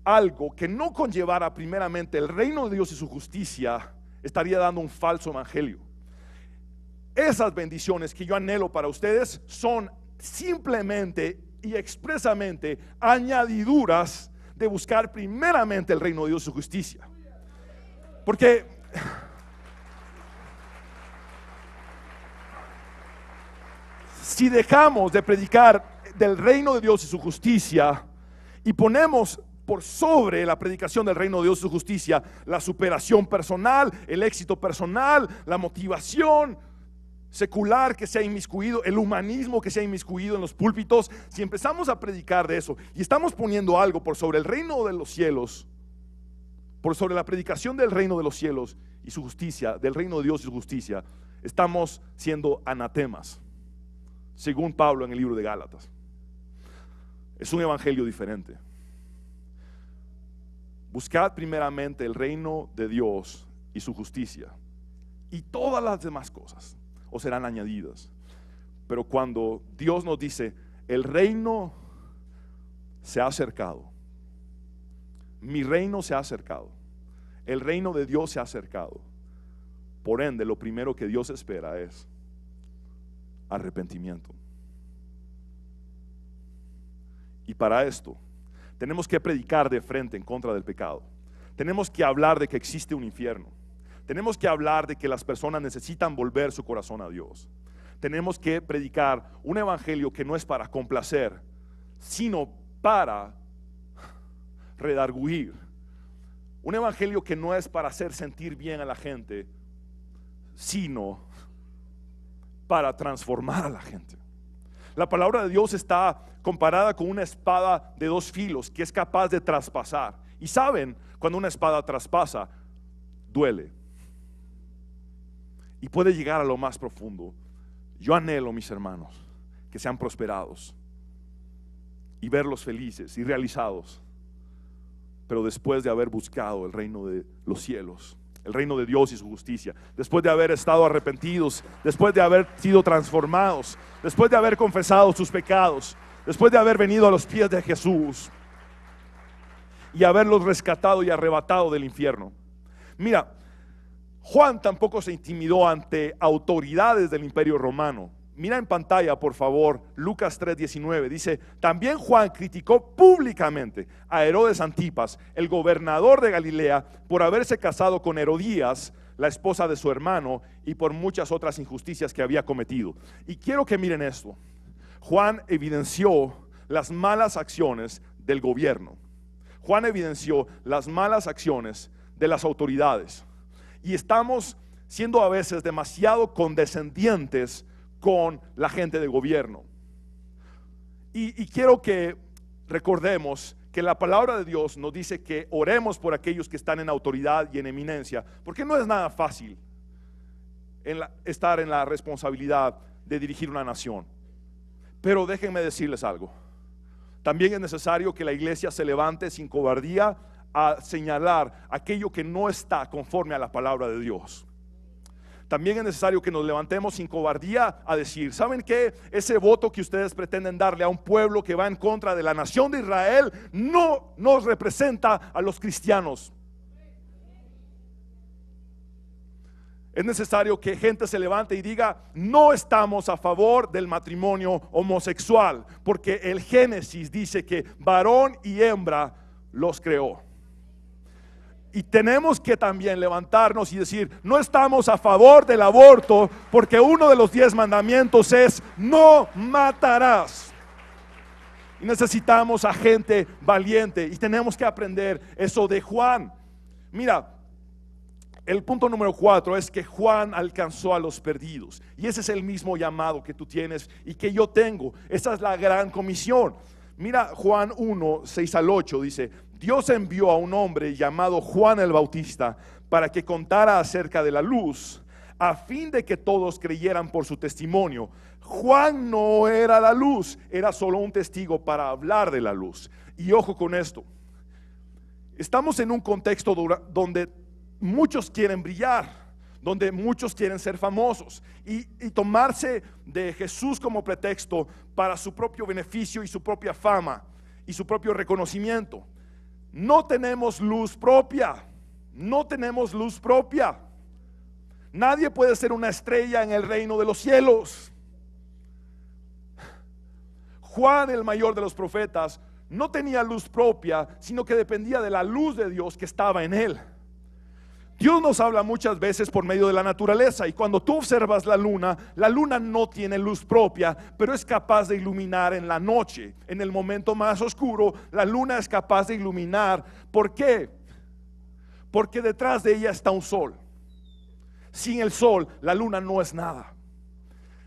algo que no conllevara primeramente el reino de Dios y su justicia, estaría dando un falso evangelio. Esas bendiciones que yo anhelo para ustedes son simplemente y expresamente añadiduras de buscar primeramente el reino de Dios y su justicia. Porque si dejamos de predicar del reino de Dios y su justicia y ponemos por sobre la predicación del reino de Dios y su justicia la superación personal, el éxito personal, la motivación secular que se ha inmiscuido, el humanismo que se ha inmiscuido en los púlpitos, si empezamos a predicar de eso y estamos poniendo algo por sobre el reino de los cielos, por sobre la predicación del reino de los cielos y su justicia, del reino de Dios y su justicia, estamos siendo anatemas, según Pablo en el libro de Gálatas. Es un evangelio diferente. Buscad primeramente el reino de Dios y su justicia, y todas las demás cosas os serán añadidas. Pero cuando Dios nos dice, el reino se ha acercado, mi reino se ha acercado, el reino de Dios se ha acercado, por ende lo primero que Dios espera es arrepentimiento. Y para esto tenemos que predicar de frente en contra del pecado. Tenemos que hablar de que existe un infierno. Tenemos que hablar de que las personas necesitan volver su corazón a Dios. Tenemos que predicar un evangelio que no es para complacer, sino para redarguir. Un evangelio que no es para hacer sentir bien a la gente, sino para transformar a la gente. La palabra de Dios está comparada con una espada de dos filos que es capaz de traspasar. Y saben, cuando una espada traspasa, duele y puede llegar a lo más profundo. Yo anhelo, mis hermanos, que sean prosperados y verlos felices y realizados, pero después de haber buscado el reino de los cielos, el reino de Dios y su justicia, después de haber estado arrepentidos, después de haber sido transformados, después de haber confesado sus pecados, después de haber venido a los pies de Jesús y haberlos rescatado y arrebatado del infierno. Mira, Juan tampoco se intimidó ante autoridades del imperio romano. Mira en pantalla, por favor, Lucas 3:19. Dice, también Juan criticó públicamente a Herodes Antipas, el gobernador de Galilea, por haberse casado con Herodías, la esposa de su hermano, y por muchas otras injusticias que había cometido. Y quiero que miren esto. Juan evidenció las malas acciones del gobierno. Juan evidenció las malas acciones de las autoridades. Y estamos siendo a veces demasiado condescendientes con la gente de gobierno. Y quiero que recordemos que la palabra de Dios nos dice que oremos por aquellos que están en autoridad y en eminencia, porque no es nada fácil estar en la responsabilidad de dirigir una nación. Pero déjenme decirles algo. También es necesario que la iglesia se levante sin cobardía a señalar aquello que no está conforme a la palabra de Dios. También es necesario que nos levantemos sin cobardía a decir, ¿saben qué? Ese voto que ustedes pretenden darle a un pueblo que va en contra de la nación de Israel no nos representa a los cristianos. Es necesario que gente se levante y diga, no estamos a favor del matrimonio homosexual, porque el Génesis dice que varón y hembra los creó. Y tenemos que también levantarnos y decir, no estamos a favor del aborto, porque uno de los 10 mandamientos es, no matarás. Y necesitamos a gente valiente y tenemos que aprender eso de Juan. Mira, el punto número 4 es que Juan alcanzó a los perdidos. Y ese es el mismo llamado que tú tienes y que yo tengo. Esa es la gran comisión. Mira Juan 1, 6 al 8 dice, Dios envió a un hombre llamado Juan el Bautista para que contara acerca de la luz, a fin de que todos creyeran por su testimonio. Juan no era la luz, era solo un testigo para hablar de la luz. Y ojo con esto, estamos en un contexto donde muchos quieren brillar, donde muchos quieren ser famosos y tomarse de Jesús como pretexto para su propio beneficio y su propia fama y su propio reconocimiento. No tenemos luz propia, no tenemos luz propia. Nadie puede ser una estrella en el reino de los cielos. Juan, el mayor de los profetas, no tenía luz propia, sino que dependía de la luz de Dios que estaba en él. Dios nos habla muchas veces por medio de la naturaleza, y cuando tú observas la luna no tiene luz propia, pero es capaz de iluminar en la noche. En el momento más oscuro, la luna es capaz de iluminar. ¿Por qué? Porque detrás de ella está un sol. Sin el sol, la luna no es nada.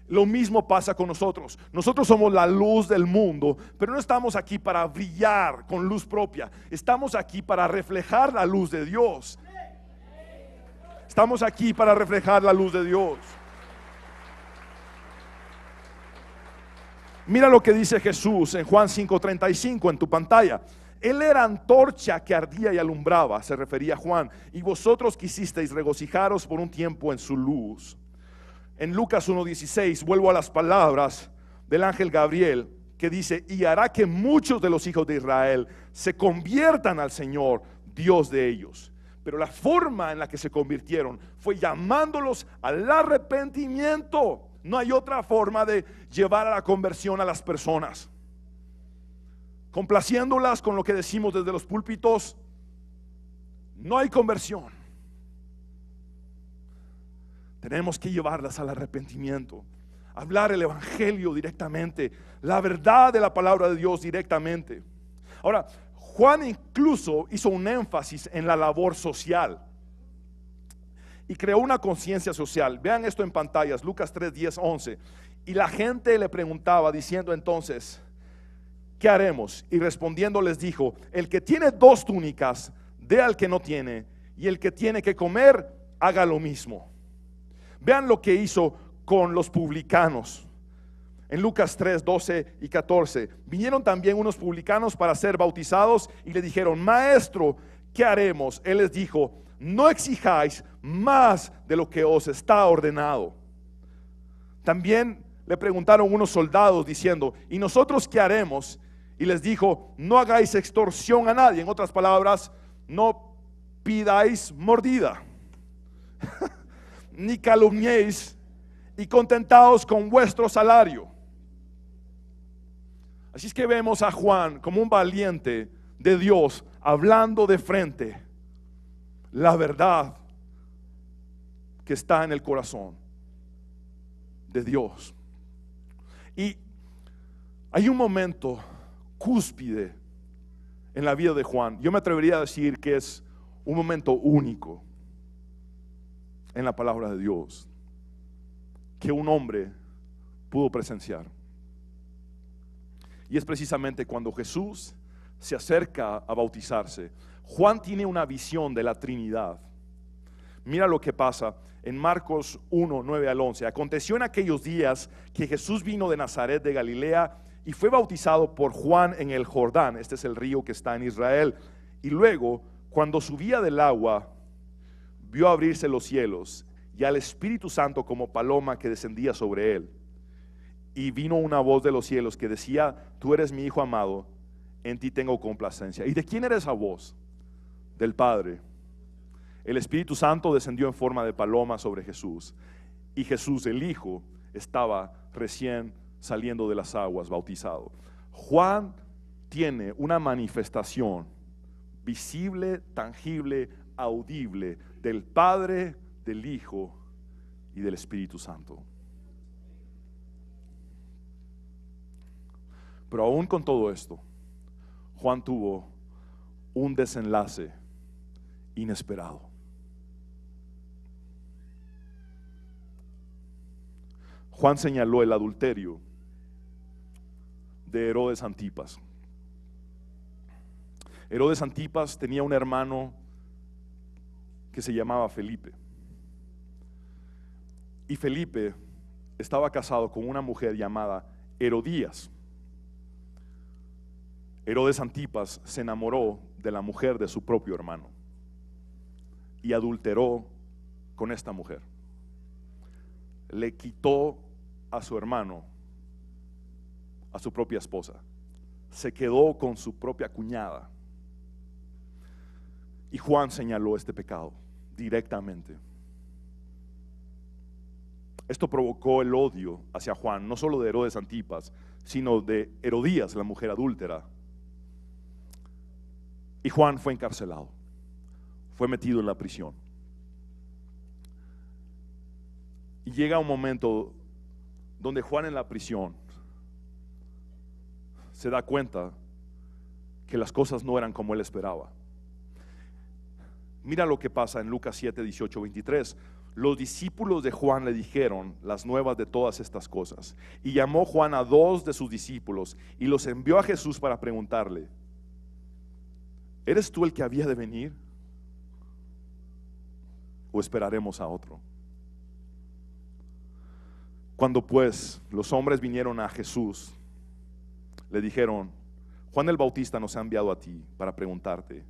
Lo mismo pasa con nosotros. Nosotros somos la luz del mundo, pero no estamos aquí para brillar con luz propia. Estamos aquí para reflejar la luz de Dios. Estamos aquí para reflejar la luz de Dios. Mira lo que dice Jesús en Juan 5:35 en tu pantalla. Él era antorcha que ardía y alumbraba, se refería a Juan, y vosotros quisisteis regocijaros por un tiempo en su luz. En Lucas 1:16 vuelvo a las palabras del ángel Gabriel, que dice: y hará que muchos de los hijos de Israel se conviertan al Señor, Dios de ellos. Pero la forma en la que se convirtieron fue llamándolos al arrepentimiento. No hay otra forma de llevar a la conversión a las personas, complaciéndolas con lo que decimos desde los púlpitos. No hay conversión. Tenemos que llevarlas al arrepentimiento, hablar el evangelio directamente, la verdad de la palabra de Dios directamente. Ahora, Juan incluso hizo un énfasis en la labor social y creó una conciencia social. Vean esto en pantallas, Lucas 3, 10, 11. Y la gente le preguntaba diciendo entonces: ¿qué haremos? Y respondiendo les dijo: el que tiene 2 túnicas, dé al que no tiene, y el que tiene que comer, haga lo mismo. Vean lo que hizo con los publicanos. En Lucas 3, 12 y 14. Vinieron también unos publicanos para ser bautizados y le dijeron: maestro, ¿qué haremos? Él les dijo: no exijáis más de lo que os está ordenado. También le preguntaron unos soldados diciendo: ¿y nosotros qué haremos? Y les dijo: no hagáis extorsión a nadie. En otras palabras, no pidáis mordida ni calumniéis, y contentaos con vuestro salario. Así es que vemos a Juan como un valiente de Dios, hablando de frente la verdad que está en el corazón de Dios. Y hay un momento cúspide en la vida de Juan. Yo me atrevería a decir que es un momento único en la palabra de Dios que un hombre pudo presenciar. Y es precisamente cuando Jesús se acerca a bautizarse. Juan tiene una visión de la Trinidad. Mira lo que pasa en Marcos 1, 9 al 11. Aconteció en aquellos días que Jesús vino de Nazaret de Galilea y fue bautizado por Juan en el Jordán. Este es el río que está en Israel. Y luego, cuando subía del agua, vio abrirse los cielos y al Espíritu Santo como paloma que descendía sobre él. Y vino una voz de los cielos que decía: tú eres mi Hijo amado, en ti tengo complacencia. ¿Y de quién era esa voz? Del Padre. El Espíritu Santo descendió en forma de paloma sobre Jesús, y Jesús, el Hijo, estaba recién saliendo de las aguas, bautizado. Juan tiene una manifestación visible, tangible, audible del Padre, del Hijo y del Espíritu Santo. Pero aún con todo esto, Juan tuvo un desenlace inesperado. Juan señaló el adulterio de Herodes Antipas. Herodes Antipas tenía un hermano que se llamaba Felipe. Y Felipe estaba casado con una mujer llamada Herodías. Herodes Antipas se enamoró de la mujer de su propio hermano y adulteró con esta mujer. Le quitó a su hermano, a su propia esposa. Se quedó con su propia cuñada. Y Juan señaló este pecado directamente. Esto provocó el odio hacia Juan, no solo de Herodes Antipas, sino de Herodías, la mujer adúltera. Y Juan fue encarcelado, fue metido en la prisión. Y llega un momento donde Juan en la prisión se da cuenta que las cosas no eran como él esperaba. Mira lo que pasa en Lucas 7, 18, 23. Los discípulos de Juan le dijeron las nuevas de todas estas cosas. Y llamó Juan a 2 de sus discípulos y los envió a Jesús para preguntarle: ¿eres tú el que había de venir? ¿O esperaremos a otro? Cuando pues los hombres vinieron a Jesús, le dijeron: Juan el Bautista nos ha enviado a ti para preguntarte: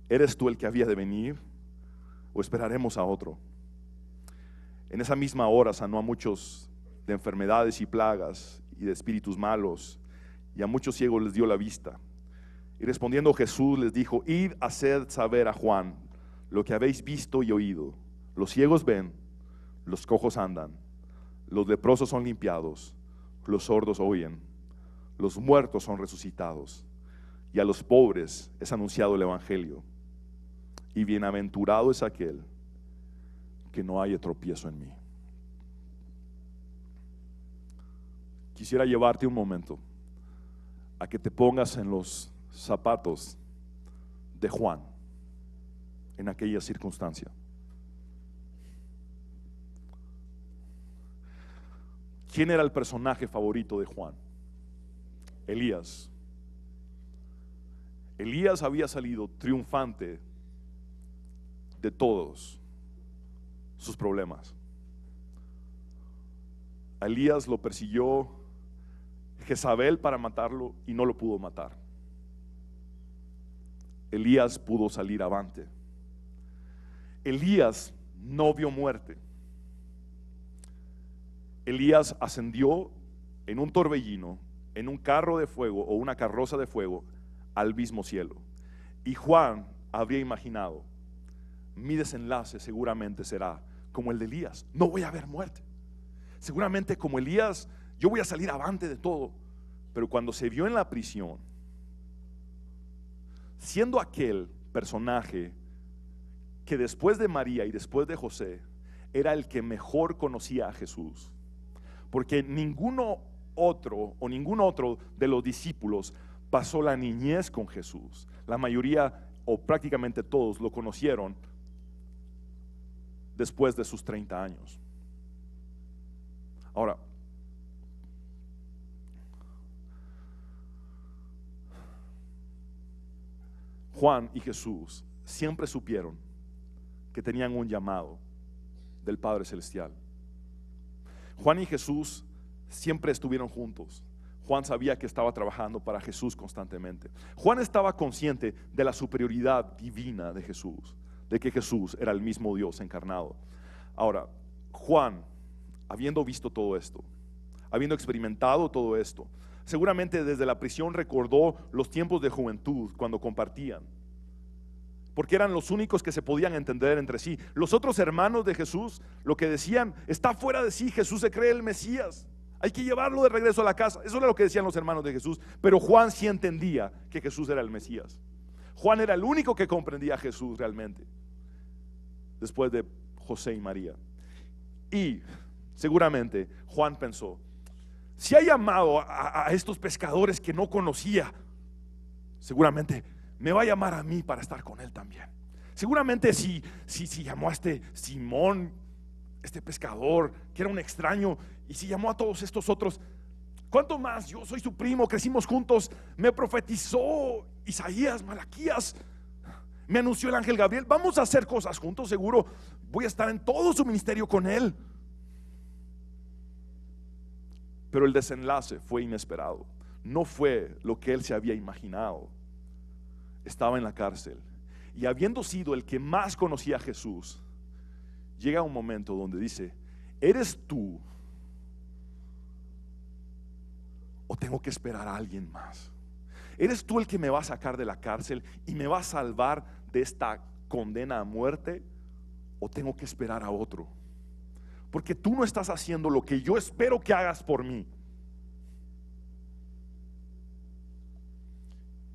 ¿eres tú el que había de venir? ¿O esperaremos a otro? En esa misma hora sanó a muchos de enfermedades y plagas y de espíritus malos, y a muchos ciegos les dio la vista. Y respondiendo Jesús les dijo: id, haced saber a Juan lo que habéis visto y oído. Los ciegos ven, los cojos andan, los leprosos son limpiados, los sordos oyen, los muertos son resucitados, y a los pobres es anunciado el evangelio. Y bienaventurado es aquel que no haya tropiezo en mí. Quisiera llevarte un momento a que te pongas en los zapatos de Juan en aquella circunstancia. ¿Quién era el personaje favorito de Juan? Elías. Elías había salido triunfante de todos sus problemas. A Elías lo persiguió Jezabel para matarlo y no lo pudo matar. Elías pudo salir avante. Elías no vio muerte. Elías ascendió en un torbellino, en un carro de fuego o una carroza de fuego al mismo cielo. Y Juan habría imaginado: mi desenlace seguramente será como el de Elías, no voy a ver muerte. Seguramente como Elías yo voy a salir avante de todo. Pero cuando se vio en la prisión, siendo aquel personaje que después de María y después de José era el que mejor conocía a Jesús, porque ningún otro de los discípulos pasó la niñez con Jesús. La mayoría o prácticamente todos lo conocieron después de sus 30 años. Ahora, Juan y Jesús siempre supieron que tenían un llamado del Padre Celestial. Juan y Jesús siempre estuvieron juntos. Juan sabía que estaba trabajando para Jesús constantemente. Juan estaba consciente de la superioridad divina de Jesús, de que Jesús era el mismo Dios encarnado. Ahora, Juan, habiendo visto todo esto, habiendo experimentado todo esto, seguramente desde la prisión recordó los tiempos de juventud cuando compartían, porque eran los únicos que se podían entender entre sí. Los otros hermanos de Jesús lo que decían: está fuera de sí, Jesús se cree el Mesías, hay que llevarlo de regreso a la casa. Eso era lo que decían los hermanos de Jesús. Pero Juan sí entendía que Jesús era el Mesías. Juan era el único que comprendía a Jesús realmente, después de José y María. Y seguramente Juan pensó: si ha llamado a estos pescadores que no conocía, seguramente me va a llamar a mí para estar con él también. Seguramente si llamó a este Simón, este pescador que era un extraño, y si llamó a todos estos otros, ¿cuánto más? Yo soy su primo, crecimos juntos, me profetizó Isaías, Malaquías, me anunció el ángel Gabriel. Vamos a hacer cosas juntos, seguro voy a estar en todo su ministerio con él. Pero el desenlace fue inesperado. No fue lo que él se había imaginado. Estaba en la cárcel, y habiendo sido el que más conocía a Jesús, llega un momento donde dice: ¿eres tú o tengo que esperar a alguien más? ¿Eres tú el que me va a sacar de la cárcel y me va a salvar de esta condena a muerte, o tengo que esperar a otro? porque tú no estás haciendo lo que yo espero que hagas por mí.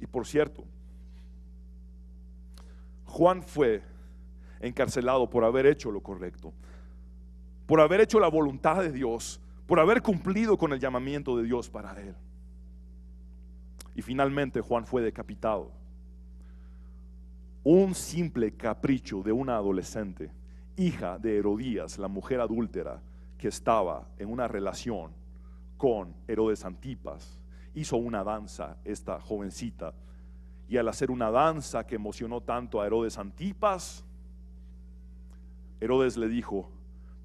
Y por cierto, Juan fue encarcelado por haber hecho lo correcto, por haber hecho la voluntad de Dios, por haber cumplido con el llamamiento de Dios para él. Y finalmente Juan fue decapitado. Un simple capricho de una adolescente, hija de Herodías, la mujer adúltera que estaba en una relación con Herodes Antipas, hizo una danza esta jovencita, y al hacer una danza que emocionó tanto a Herodes Antipas, Herodes le dijo: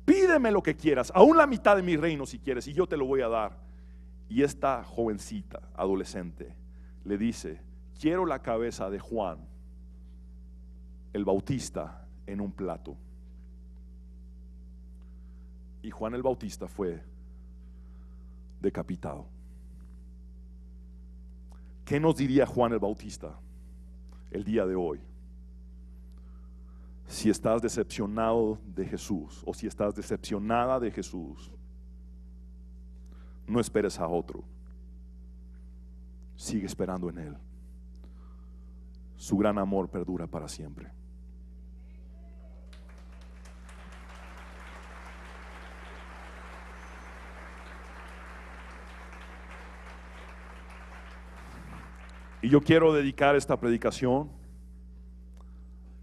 pídeme lo que quieras, aún la mitad de mi reino si quieres, y yo te lo voy a dar. Y esta jovencita adolescente le dice: quiero la cabeza de Juan el Bautista en un plato. Y Juan el Bautista fue decapitado. ¿Qué nos diría Juan el Bautista el día de hoy? Si estás decepcionado de Jesús, o si estás decepcionada de Jesús, no esperes a otro. Sigue esperando en Él. Su gran amor perdura para siempre. Y yo quiero dedicar esta predicación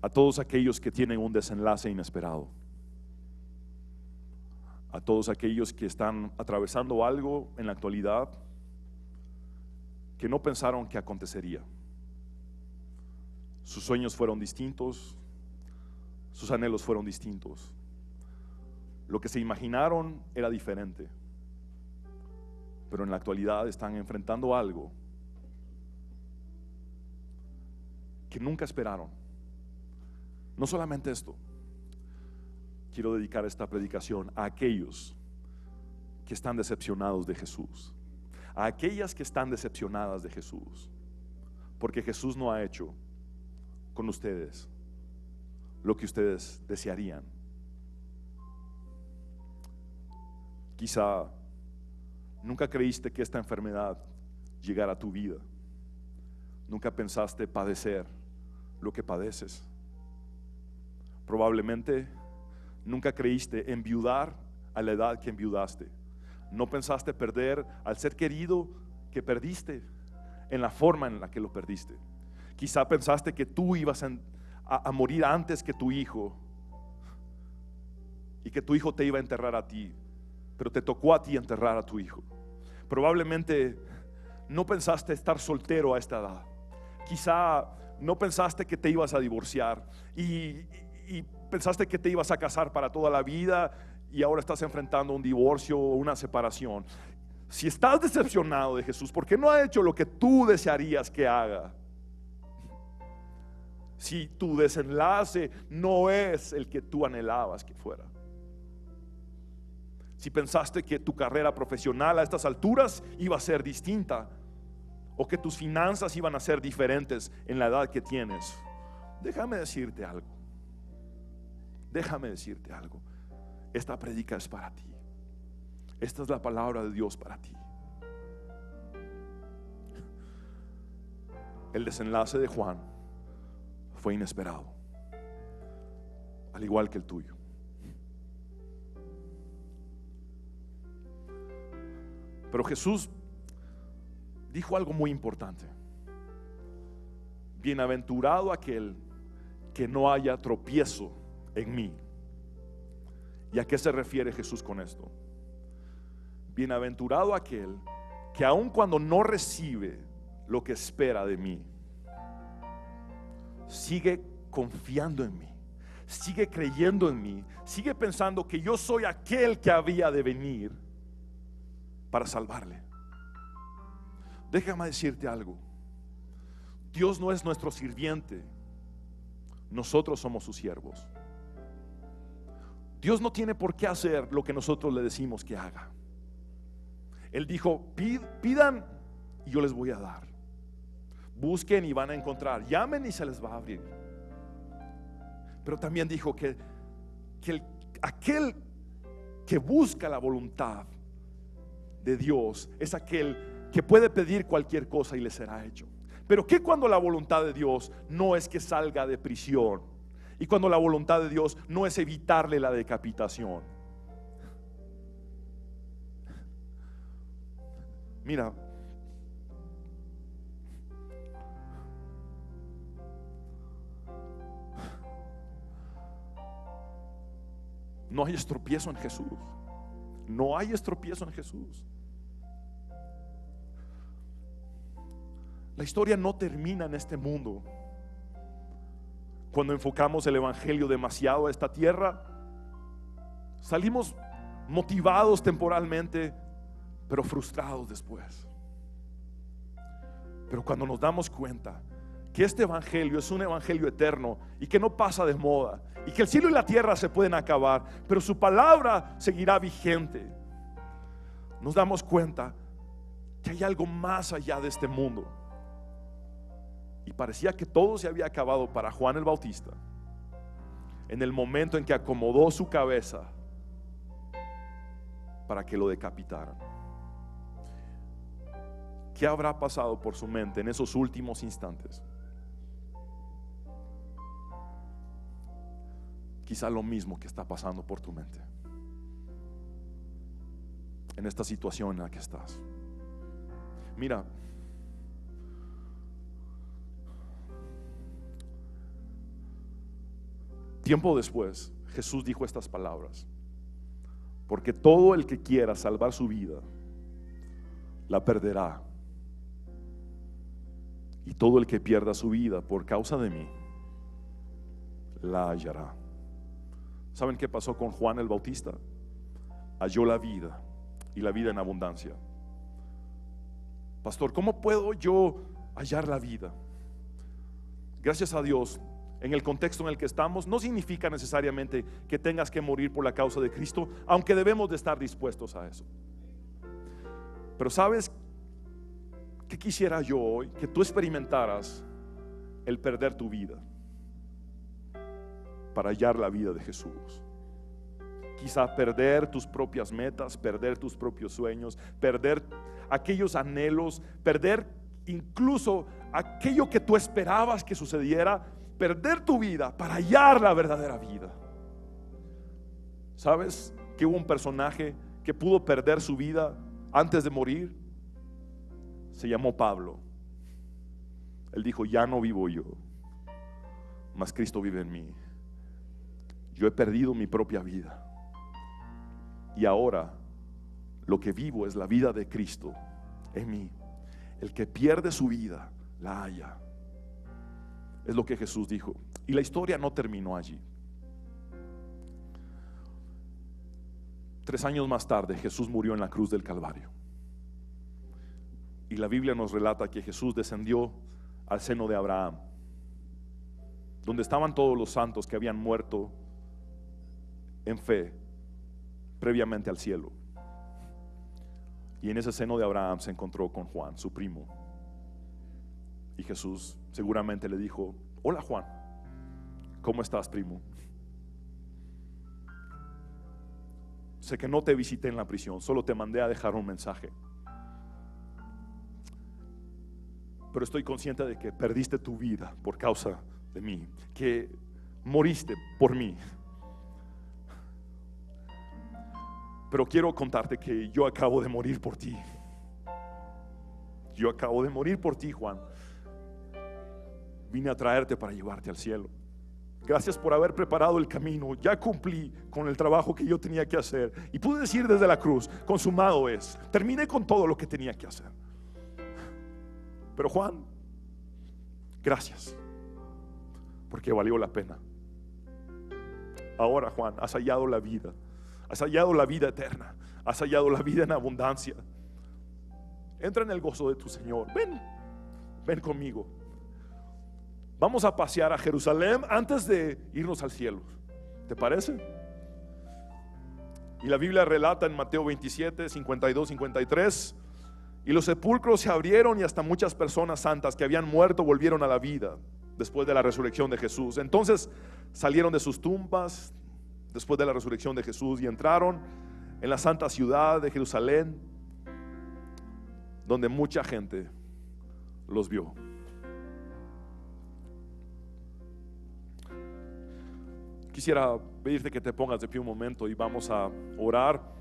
a todos aquellos que tienen un desenlace inesperado, a todos aquellos que están atravesando algo en la actualidad que no pensaron que acontecería. Sus sueños fueron distintos, sus anhelos fueron distintos, lo que se imaginaron era diferente, pero en la actualidad están enfrentando algo que nunca esperaron. No solamente esto, quiero dedicar esta predicación a aquellos que están decepcionados de Jesús, a aquellas que están decepcionadas de Jesús, porque Jesús no ha hecho con ustedes lo que ustedes desearían. Quizá nunca creíste que esta enfermedad llegara a tu vida, nunca pensaste padecer lo que padeces. Probablemente nunca creíste enviudar a la edad que enviudaste. No pensaste perder al ser querido que perdiste en la forma en la que lo perdiste. Quizá pensaste que tú ibas a morir antes que tu hijo, y que tu hijo te iba a enterrar a ti, pero te tocó a ti enterrar a tu hijo. Probablemente no pensaste estar soltero a esta edad. Quizá no pensaste que te ibas a divorciar y pensaste que te ibas a casar para toda la vida, y ahora estás enfrentando un divorcio o una separación. Si estás decepcionado de Jesús porque no ha hecho lo que tú desearías que haga, si tu desenlace no es el que tú anhelabas que fuera, si pensaste que tu carrera profesional a estas alturas iba a ser distinta, o que tus finanzas iban a ser diferentes en la edad que tienes, déjame decirte algo. Déjame decirte algo. Esta prédica es para ti. Esta es la palabra de Dios para ti. El desenlace de Juan fue inesperado, al igual que el tuyo. Pero Jesús dijo algo muy importante: bienaventurado aquel que no haya tropiezo en mí. ¿Y a qué se refiere Jesús con esto? Bienaventurado aquel que aun cuando no recibe lo que espera de mí, sigue confiando en mí, sigue creyendo en mí, sigue pensando que yo soy aquel que había de venir para salvarle. Déjame decirte algo: Dios no es nuestro sirviente, nosotros somos sus siervos. Dios no tiene por qué hacer lo que nosotros le decimos que haga. Él dijo: pidan y yo les voy a dar, busquen y van a encontrar, llamen y se les va a abrir. Pero también dijo que aquel que busca la voluntad de Dios es aquel que puede pedir cualquier cosa y le será hecho. Pero ¿qué cuando la voluntad de Dios no es que salga de prisión? Y cuando la voluntad de Dios no es evitarle la decapitación. Mira, no hay estropiezo en Jesús. No hay estropiezo en Jesús. La historia no termina en este mundo. Cuando enfocamos el evangelio demasiado a esta tierra, salimos motivados temporalmente, pero frustrados después. Pero cuando nos damos cuenta que este evangelio es un evangelio eterno y que no pasa de moda, y que el cielo y la tierra se pueden acabar, pero su palabra seguirá vigente, nos damos cuenta que hay algo más allá de este mundo. Y parecía que todo se había acabado para Juan el Bautista en el momento en que acomodó su cabeza para que lo decapitaran. ¿Qué habrá pasado por su mente en esos últimos instantes? Quizá lo mismo que está pasando por tu mente en esta situación en la que estás. Mira, tiempo después Jesús dijo estas palabras: porque todo el que quiera salvar su vida la perderá, y todo el que pierda su vida por causa de mí la hallará. ¿Saben qué pasó con Juan el Bautista? Halló la vida, y la vida en abundancia. Pastor, ¿cómo puedo yo hallar la vida? Gracias a Dios, en el contexto en el que estamos, no significa necesariamente que tengas que morir por la causa de Cristo, aunque debemos de estar dispuestos a eso. Pero ¿sabes qué quisiera yo hoy? Que tú experimentaras el perder tu vida para hallar la vida de Jesús. Quizá perder tus propias metas, perder tus propios sueños, perder aquellos anhelos, perder incluso aquello que tú esperabas que sucediera, perder tu vida para hallar la verdadera vida. ¿Sabes que hubo un personaje que pudo perder su vida antes de morir? Se llamó Pablo. Él dijo: ya no vivo yo, mas Cristo vive en mí. Yo he perdido mi propia vida, y ahora lo que vivo es la vida de Cristo en mí. El que pierde su vida la halla. Es lo que Jesús dijo. Y la historia no terminó allí. 3 años más tarde Jesús murió en la cruz del Calvario. Y la Biblia nos relata que Jesús descendió al seno de Abraham, donde estaban todos los santos que habían muerto en fe previamente al cielo. Y en ese seno de Abraham se encontró con Juan, su primo. Y Jesús seguramente le dijo: hola Juan, ¿cómo estás, primo? Sé que no te visité en la prisión, solo te mandé a dejar un mensaje, pero estoy consciente de que perdiste tu vida por causa de mí, que moriste por mí. Pero quiero contarte que yo acabo de morir por ti. Yo acabo de morir por ti, Juan. Vine a traerte para llevarte al cielo. Gracias por haber preparado el camino. Ya cumplí con el trabajo que yo tenía que hacer, y pude decir desde la cruz: consumado es. Terminé con todo lo que tenía que hacer. Pero Juan, gracias, porque valió la pena. Ahora, Juan, has hallado la vida. Has hallado la vida eterna. Has hallado la vida en abundancia. Entra en el gozo de tu Señor. Ven conmigo. Vamos a pasear a Jerusalén antes de irnos al cielo. ¿Te parece? Y la Biblia relata en Mateo 27, 52, 53: y los sepulcros se abrieron, y hasta muchas personas santas que habían muerto volvieron a la vida después de la resurrección de Jesús. Entonces salieron de sus tumbas después de la resurrección de Jesús y entraron en la santa ciudad de Jerusalén, donde mucha gente los vio. Quisiera pedirte que te pongas de pie un momento y vamos a orar.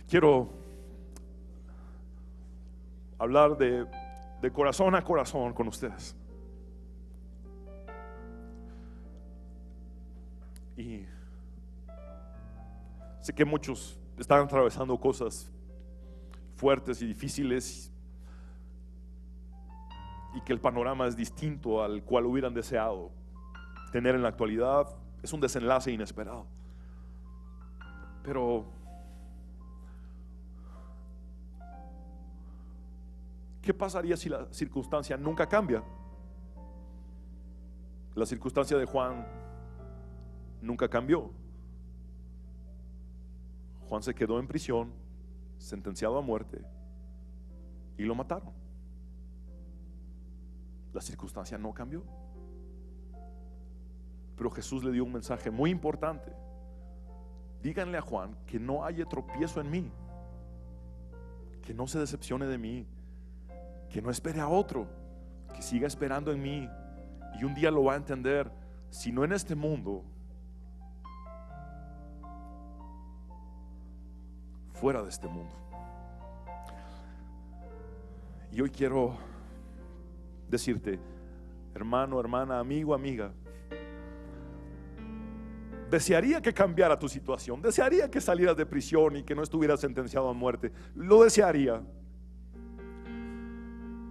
Quiero hablar de corazón a corazón con ustedes. Y sé que muchos están atravesando cosas fuertes y difíciles, y que el panorama es distinto al cual hubieran deseado tener en la actualidad. Es un desenlace inesperado. Pero ¿qué pasaría si la circunstancia nunca cambia? La circunstancia de Juan nunca cambió. Juan se quedó en prisión, sentenciado a muerte, y lo mataron. La circunstancia no cambió. Pero Jesús le dio un mensaje muy importante. Díganle a Juan que no haya tropiezo en mí, que no se decepcione de mí, que no espere a otro, que siga esperando en mí, y un día lo va a entender, si no en este mundo, fuera de este mundo. Y hoy quiero decirte, hermano, hermana, amigo, amiga, desearía que cambiara tu situación, desearía que salieras de prisión y que no estuvieras sentenciado a muerte, lo desearía.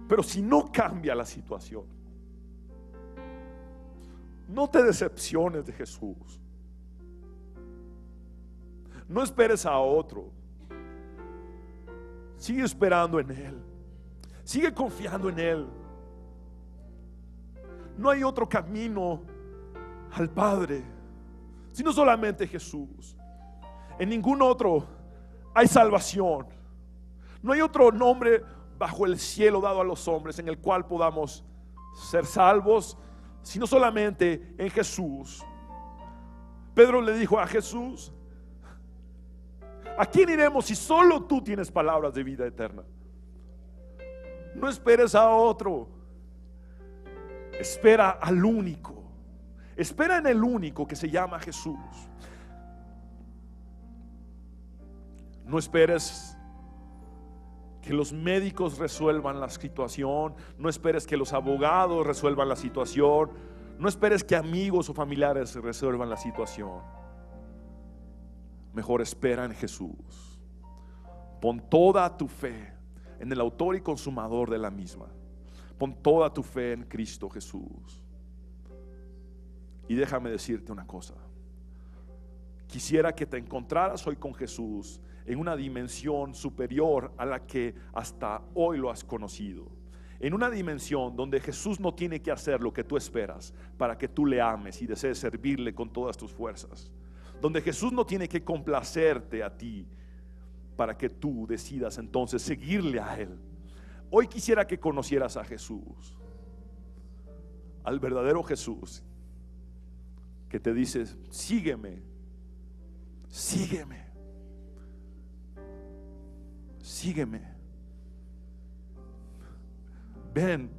Pero si no cambia la situación, no te decepciones de Jesús. No esperes a otro. Sigue esperando en Él. Sigue confiando en Él. No hay otro camino al Padre sino solamente Jesús. En ningún otro hay salvación. No hay otro nombre bajo el cielo dado a los hombres en el cual podamos ser salvos, sino solamente en Jesús. Pedro le dijo a Jesús: ¿a quién iremos si solo tú tienes palabras de vida eterna? No esperes a otro, espera al único. Espera en el único que se llama Jesús. No esperes que los médicos resuelvan la situación. No esperes que los abogados resuelvan la situación. No esperes que amigos o familiares resuelvan la situación. Mejor espera en Jesús. Pon toda tu fe en el autor y consumador de la misma. Pon toda tu fe en Cristo Jesús. Y déjame decirte una cosa. Quisiera que te encontraras hoy con Jesús en una dimensión superior a la que hasta hoy lo has conocido. En una dimensión donde Jesús no tiene que hacer lo que tú esperas para que tú le ames y desees servirle con todas tus fuerzas. Donde Jesús no tiene que complacerte a ti para que tú decidas entonces seguirle a Él. Hoy quisiera que conocieras a Jesús, al verdadero Jesús, que te dice: sígueme, sígueme, sígueme. Ven,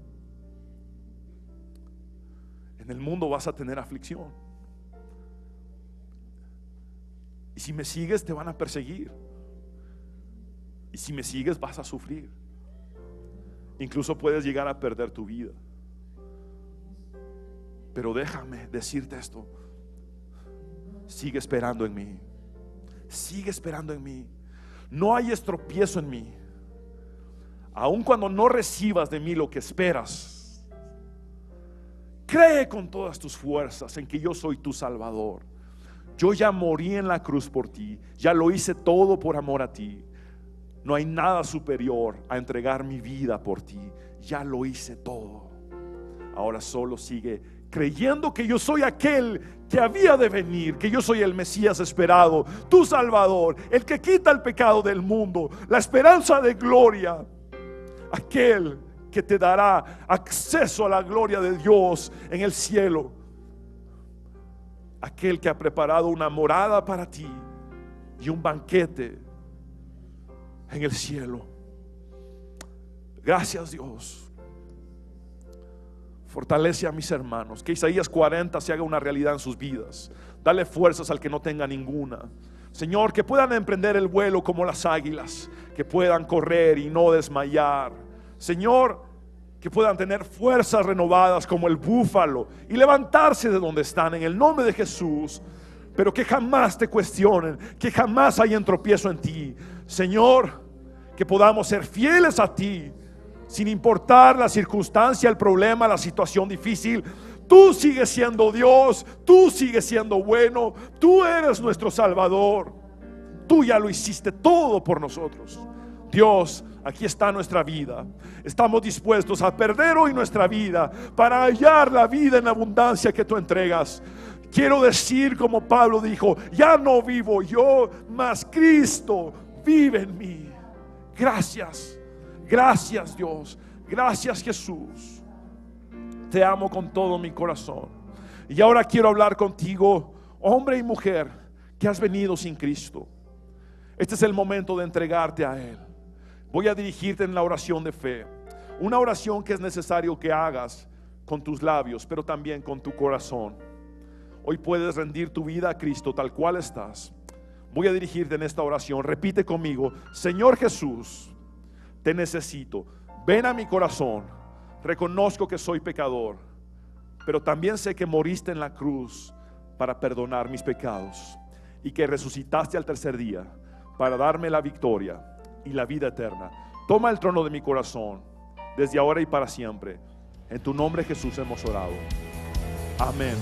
en el mundo vas a tener aflicción, y si me sigues te van a perseguir, y si me sigues vas a sufrir. Incluso puedes llegar a perder tu vida. Pero déjame decirte esto: sigue esperando en mí. Sigue esperando en mí. No hay tropiezo en mí. Aun cuando no recibas de mí lo que esperas, cree con todas tus fuerzas en que yo soy tu Salvador. Yo ya morí en la cruz por ti. Ya lo hice todo por amor a ti. No hay nada superior a entregar mi vida por ti. Ya lo hice todo. Ahora solo sigue creyendo que yo soy aquel que había de venir, que yo soy el Mesías esperado, tu Salvador, el que quita el pecado del mundo, la esperanza de gloria, aquel que te dará acceso a la gloria de Dios en el cielo, aquel que ha preparado una morada para ti y un banquete en el cielo. Gracias, Dios. Fortalece a mis hermanos, que Isaías 40 se haga una realidad en sus vidas. Dale fuerzas al que no tenga ninguna. Señor, que puedan emprender el vuelo como las águilas, que puedan correr y no desmayar. Señor, que puedan tener fuerzas renovadas como el búfalo y levantarse de donde están en el nombre de Jesús. Pero que jamás te cuestionen, que jamás haya tropiezo en ti. Señor, que podamos ser fieles a ti, sin importar la circunstancia, el problema, la situación difícil. Tú sigues siendo Dios, tú sigues siendo bueno, tú eres nuestro Salvador. Tú ya lo hiciste todo por nosotros. Dios, aquí está nuestra vida. Estamos dispuestos a perder hoy nuestra vida para hallar la vida en abundancia que tú entregas. Quiero decir, como Pablo dijo, ya no vivo yo, mas Cristo vive en mí. Gracias, gracias Dios, gracias Jesús. Te amo con todo mi corazón. Y ahora quiero hablar contigo, hombre y mujer, que has venido sin Cristo. Este es el momento de entregarte a Él. Voy a dirigirte en la oración de fe. Una oración que es necesario que hagas con tus labios, pero también con tu corazón. Hoy puedes rendir tu vida a Cristo tal cual estás. Voy a dirigirte en esta oración. Repite conmigo: Señor Jesús, te necesito. Ven a mi corazón. Reconozco que soy pecador, pero también sé que moriste en la cruz para perdonar mis pecados y que resucitaste al tercer día para darme la victoria y la vida eterna. Toma el trono de mi corazón desde ahora y para siempre. En tu nombre, Jesús, hemos orado. Amén.